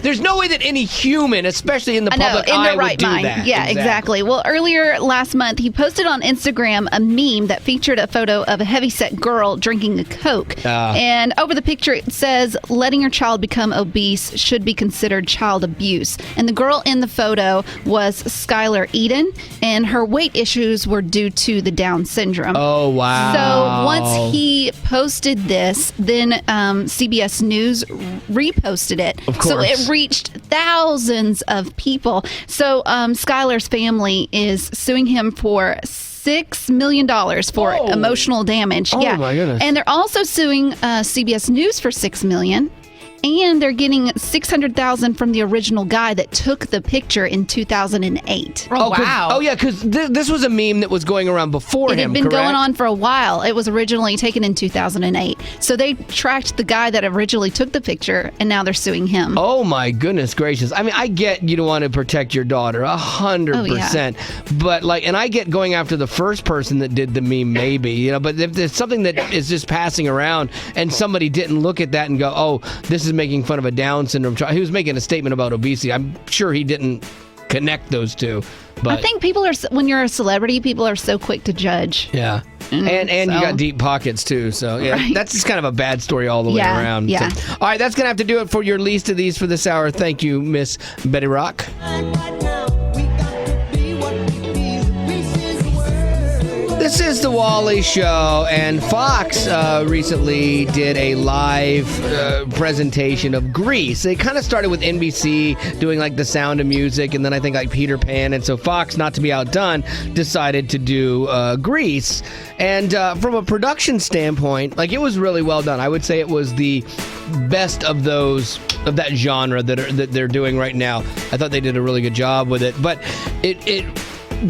there's no way that any human, especially in the public eye, would do that. Yeah, exactly. Well, earlier last month, he posted on Instagram a meme that featured a photo of a heavyset girl drinking a Coke. And over the picture, it says, letting your child become obese should be considered child abuse. And the girl in the photo was Skylar Eden, and her weight issues were due to the Down syndrome. Oh, wow. So once he posted this, then CBS News reposted it. Of course. So it reached thousands of people. So Skylar's family is suing him for $6 million for emotional damage. Oh, my goodness. And they're also suing CBS News for $6 million. And they're getting $600,000 from the original guy that took the picture in 2008. Oh, wow. Oh, yeah, because this was a meme that was going around before him, It had been correct? going on for a while. It was originally taken in 2008. So they tracked the guy that originally took the picture, and now they're suing him. Oh, my goodness gracious. I mean, I get you don't want to protect your daughter, 100%. But, and I get going after the first person that did the meme, maybe, but if there's something that is just passing around and somebody didn't look at that and go, oh, this is making fun of a Down syndrome child. He was making a statement about obesity. I'm sure he didn't connect those two. But I think when you're a celebrity, people are so quick to judge. Yeah. And you got deep pockets too. So yeah, that's just kind of a bad story all the way around. Yeah. So, all right, that's going to have to do it for your least of these for this hour. Thank you, Miss Betty Rock. This is the Wally Show, and Fox recently did a live presentation of Grease. They kind of started with NBC doing The Sound of Music, and then I think Peter Pan, and so Fox, not to be outdone, decided to do Grease. And from a production standpoint, it was really well done. I would say it was the best of that genre that they're doing right now. I thought they did a really good job with it, but it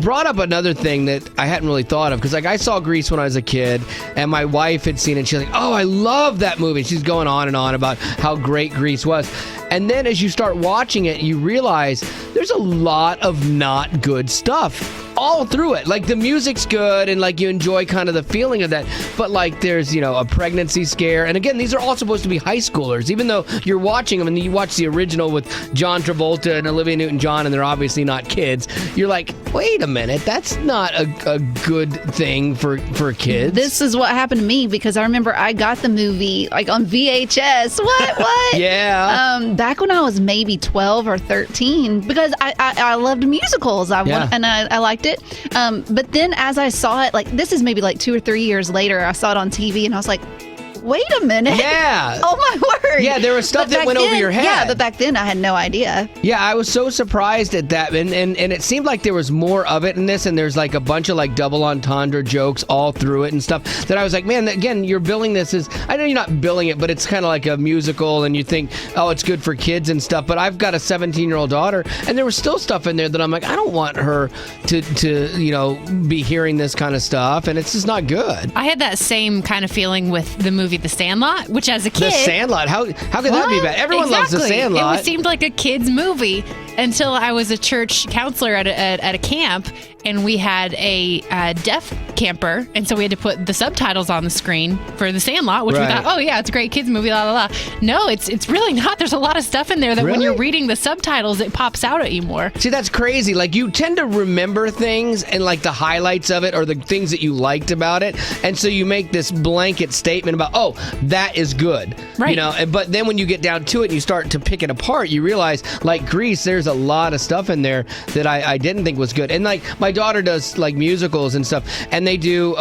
brought up another thing that I hadn't really thought of, because I saw Grease when I was a kid, and my wife had seen it, and she's like, oh, I love that movie. She's going on and on about how great Grease was. And then as you start watching it, you realize there's a lot of not good stuff all through it. The music's good, and you enjoy kind of the feeling of that, but there's a pregnancy scare, and again, these are all supposed to be high schoolers, even though you're watching them and you watch the original with John Travolta and Olivia Newton-John, and they're obviously not kids. You're like, wait a minute, that's not a good thing for kids. This is what happened to me, because I remember I got the movie on VHS. What? Yeah. Back when I was maybe 12 or 13, because I loved musicals. I liked it. But then as I saw it, this is maybe 2 or 3 years later, I saw it on TV and I was like, wait a minute. Yeah. Oh, my word. Yeah, there was stuff that went over your head. Yeah, but back then I had no idea. Yeah, I was so surprised at that. And it seemed like there was more of it in this, and there's a bunch of double entendre jokes all through it and stuff that I was like, man, again, you're billing this as, I know you're not billing it, but it's kind of like a musical, and you think, oh, it's good for kids and stuff. But I've got a 17-year-old daughter, and there was still stuff in there that I'm like, I don't want her to be hearing this kind of stuff, and it's just not good. I had that same kind of feeling with the movie The Sandlot, which as a kid... The Sandlot? How could that be bad? Everyone loves The Sandlot. It seemed like a kid's movie until I was a church counselor at a camp, and we had a deaf camper, and so we had to put the subtitles on the screen for The Sandlot, which we thought, oh yeah, it's a great kids movie, la la la. No, it's really not. There's a lot of stuff in there that when you're reading the subtitles, it pops out at you more. See, that's crazy. You tend to remember things and the highlights of it or the things that you liked about it, and so you make this blanket statement about, oh, that is good, right? But then when you get down to it and you start to pick it apart, you realize, Grease, there's a lot of stuff in there that I didn't think was good. And my daughter does musicals and stuff, and they do.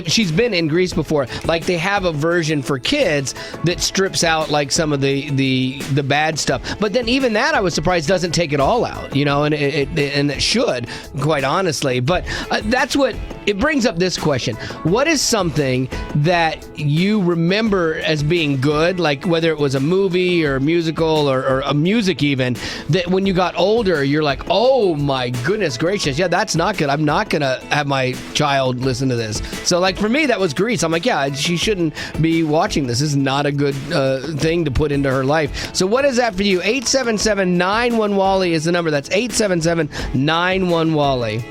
She's been in Grease before. They have a version for kids that strips out some of the bad stuff. But then even that, I was surprised, doesn't take it all out. And it should, quite honestly. But that's what it brings up this question. What is something that you remember as being good, like whether it was a movie or a musical or a music even, that when you got older, you're like, oh my goodness gracious, yeah, that's not good. I'm not going to have my child listen to this. So like for me, that was Grease. I'm like, yeah, she shouldn't be watching this. This is not a good thing to put into her life. So what is that for you? 877-91-WALLY is the number. That's 877-91-WALLY.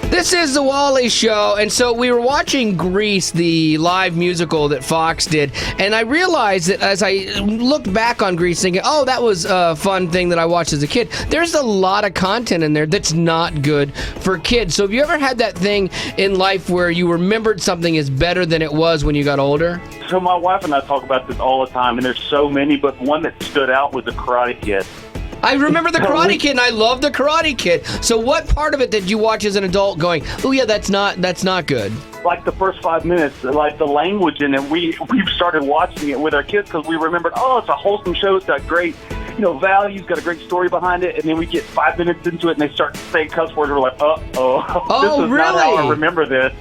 This is the Wally Show, and so we were watching Grease, the live musical that Fox did, and I realized that as I looked back on Grease thinking, oh, that was a fun thing that I watched as a kid, there's a lot of content in there that's not good for kids. So have you ever had that thing in life where you remembered something is better than it was when you got older? So my wife and I talk about this all the time, and there's so many, but one that stood out was The Karate Kid. I remember The Karate Kid, and I love The Karate Kid. So what part of it did you watch as an adult going, oh, yeah, that's not good? Like the first 5 minutes, like the language in it, we started watching it with our kids because we remembered, oh, it's a wholesome show. It's got great, values, got a great story behind it. And then we get 5 minutes into it, and they start saying cuss words. We're like, oh, this is really? not how I remember this.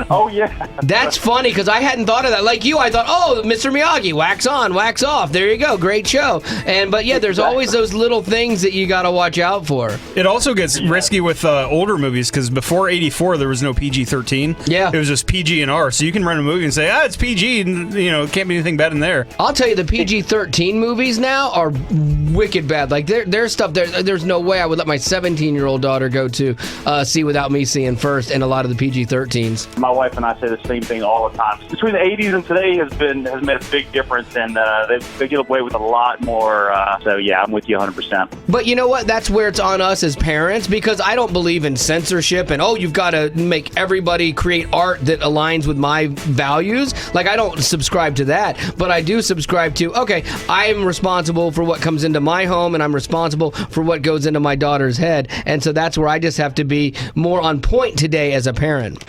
Oh, yeah. That's funny because I hadn't thought of that. Like you, I thought, oh, Mr. Miyagi, wax on, wax off. There you go. Great show. But yeah, there's always those little things that you got to watch out for. It also gets risky with older movies because before '84 there was no PG-13. Yeah, it was just PG and R. So you can run a movie and say, it's PG, and it can't be anything bad in there. I'll tell you, the PG-13 movies now are wicked bad. Like there's stuff there's no way I would let my 17-year-old daughter go to see without me seeing first, and a lot of the PG-13s. My wife and I say the same thing all the time. Between the 80s and today has made a big difference, and they get away with a lot more. So yeah, I'm with you 100%. But you know what? That's where it's on us as parents, because I don't believe in censorship and, you've got to make everybody create art that aligns with my values. Like, I don't subscribe to that, but I do subscribe to, okay, I am responsible for what comes into my home, and I'm responsible for what goes into my daughter's head. And so that's where I just have to be more on point today as a parent.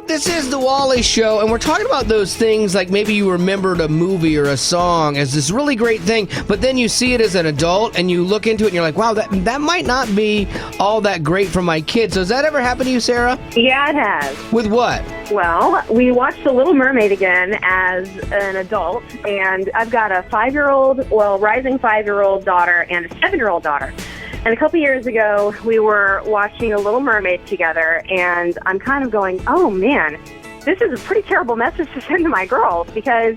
This is the Wally Show, and we're talking about those things like maybe you remembered a movie or a song as this really great thing, but then you see it as an adult and you look into it and you're like, wow, that might not be all that great for my kids. So has that ever happened to you, Sarah? Yeah, it has. With what? Well, we watched The Little Mermaid again as an adult, and I've got a rising 5-year-old daughter and a 7-year-old daughter. And a couple years ago, we were watching The Little Mermaid together, and I'm kind of going, oh, man, this is a pretty terrible message to send to my girls, because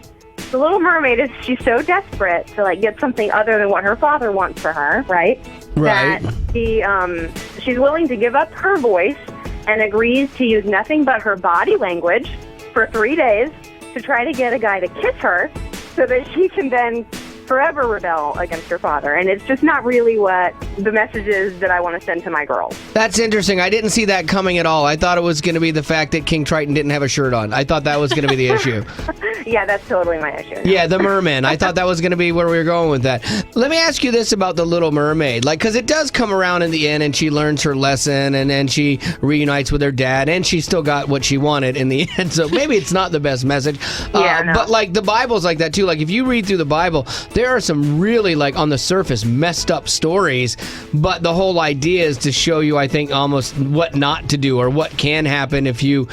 The Little Mermaid she's so desperate to, get something other than what her father wants for her, right? Right. That she's willing to give up her voice and agrees to use nothing but her body language for 3 days to try to get a guy to kiss her so that she can then forever rebel against her father. And it's just not really what the message is that I want to send to my girls. That's interesting. I didn't see that coming at all. I thought it was going to be the fact that King Triton didn't have a shirt on. I thought that was going to be the issue. Yeah, that's totally my issue. Yeah, the merman. I thought that was going to be where we were going with that. Let me ask you this about The Little Mermaid. Because it does come around in the end, and she learns her lesson, and then she reunites with her dad, and she still got what she wanted in the end. So maybe it's not the best message. No. But the Bible's like that too. Like if you read through the Bible, there are some really on the surface messed up stories, but the whole idea is to show you, I think, almost what not to do or what can happen if you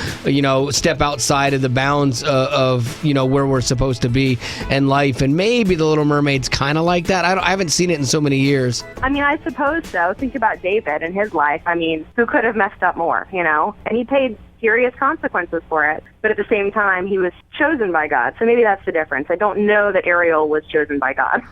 step outside of the bounds of where we're supposed to be in life. And maybe The Little Mermaid's kind of like that. I haven't seen it in so many years. I mean, I suppose so. Think about David and his life. I mean, who could have messed up more, And he paid serious consequences for it. But at the same time, he was chosen by God. So maybe that's the difference. I don't know that Ariel was chosen by God.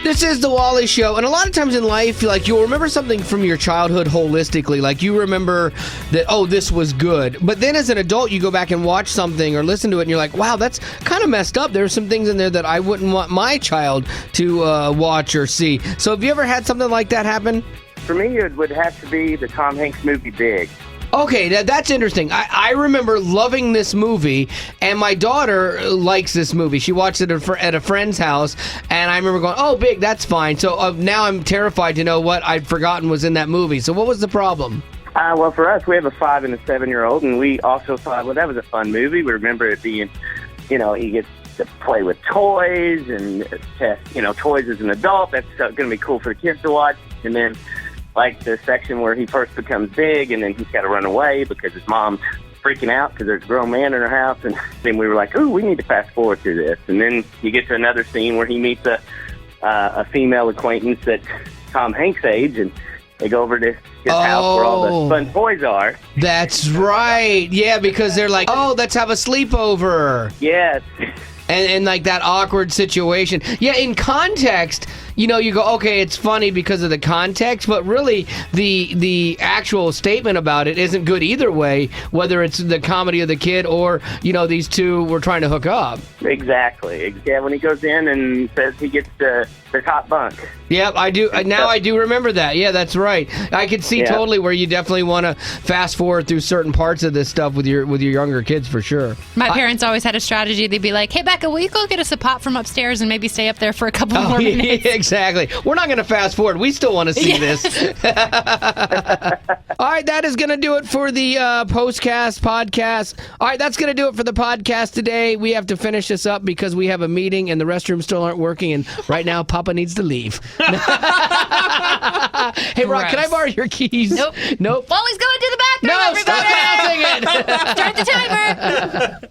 This is the Wally Show, and a lot of times in life, you'll remember something from your childhood holistically. Like you remember that, this was good. But then as an adult, you go back and watch something or listen to it, and you're like, wow, that's kind of messed up. There's some things in there that I wouldn't want my child to watch or see. So have you ever had something like that happen? For me, it would have to be the Tom Hanks movie Big. Okay, that's interesting. I remember loving this movie, and my daughter likes this movie. She watched it at a friend's house, and I remember going, oh, Big, that's fine. So now I'm terrified to know what I'd forgotten was in that movie. So what was the problem? Well, for us, we have a 5 and a 7-year-old, and we also thought, well, that was a fun movie. We remember it being, he gets to play with toys and test, toys as an adult. That's going to be cool for the kids to watch. And then like the section where he first becomes big, and then he's got to run away because his mom's freaking out because there's a grown man in her house. And then we were like, ooh, we need to fast forward through this. And then you get to another scene where he meets a female acquaintance that's Tom Hanks' age, and they go over to his house where all the fun toys are. That's right. Yeah, because they're like, oh, let's have a sleepover. Yes. And like that awkward situation. Yeah, in context, you know, you go, okay, it's funny because of the context, but really the actual statement about it isn't good either way, whether it's the comedy of the kid or, you know, these two were trying to hook up. Exactly. Yeah, when he goes in and says he gets the top bunk. Yep, I do. Now I do remember that. Yeah, that's right. I could see totally where you definitely want to fast forward through certain parts of this stuff with your younger kids for sure. My parents always had a strategy. They'd be like, hey, Becca, will you go get us a pop from upstairs and maybe stay up there for a couple more minutes? Exactly. We're not going to fast forward. We still want to see this. All right, that is going to do it for the Postcast podcast. All right, that's going to do it for the podcast today. We have to finish this up because we have a meeting and the restrooms still aren't working, and right now Papa needs to leave. Hey, Rock, can I borrow your keys? Nope. Nope. Wally's going to the bathroom, no, everybody! Stop announcing it! Start the timer!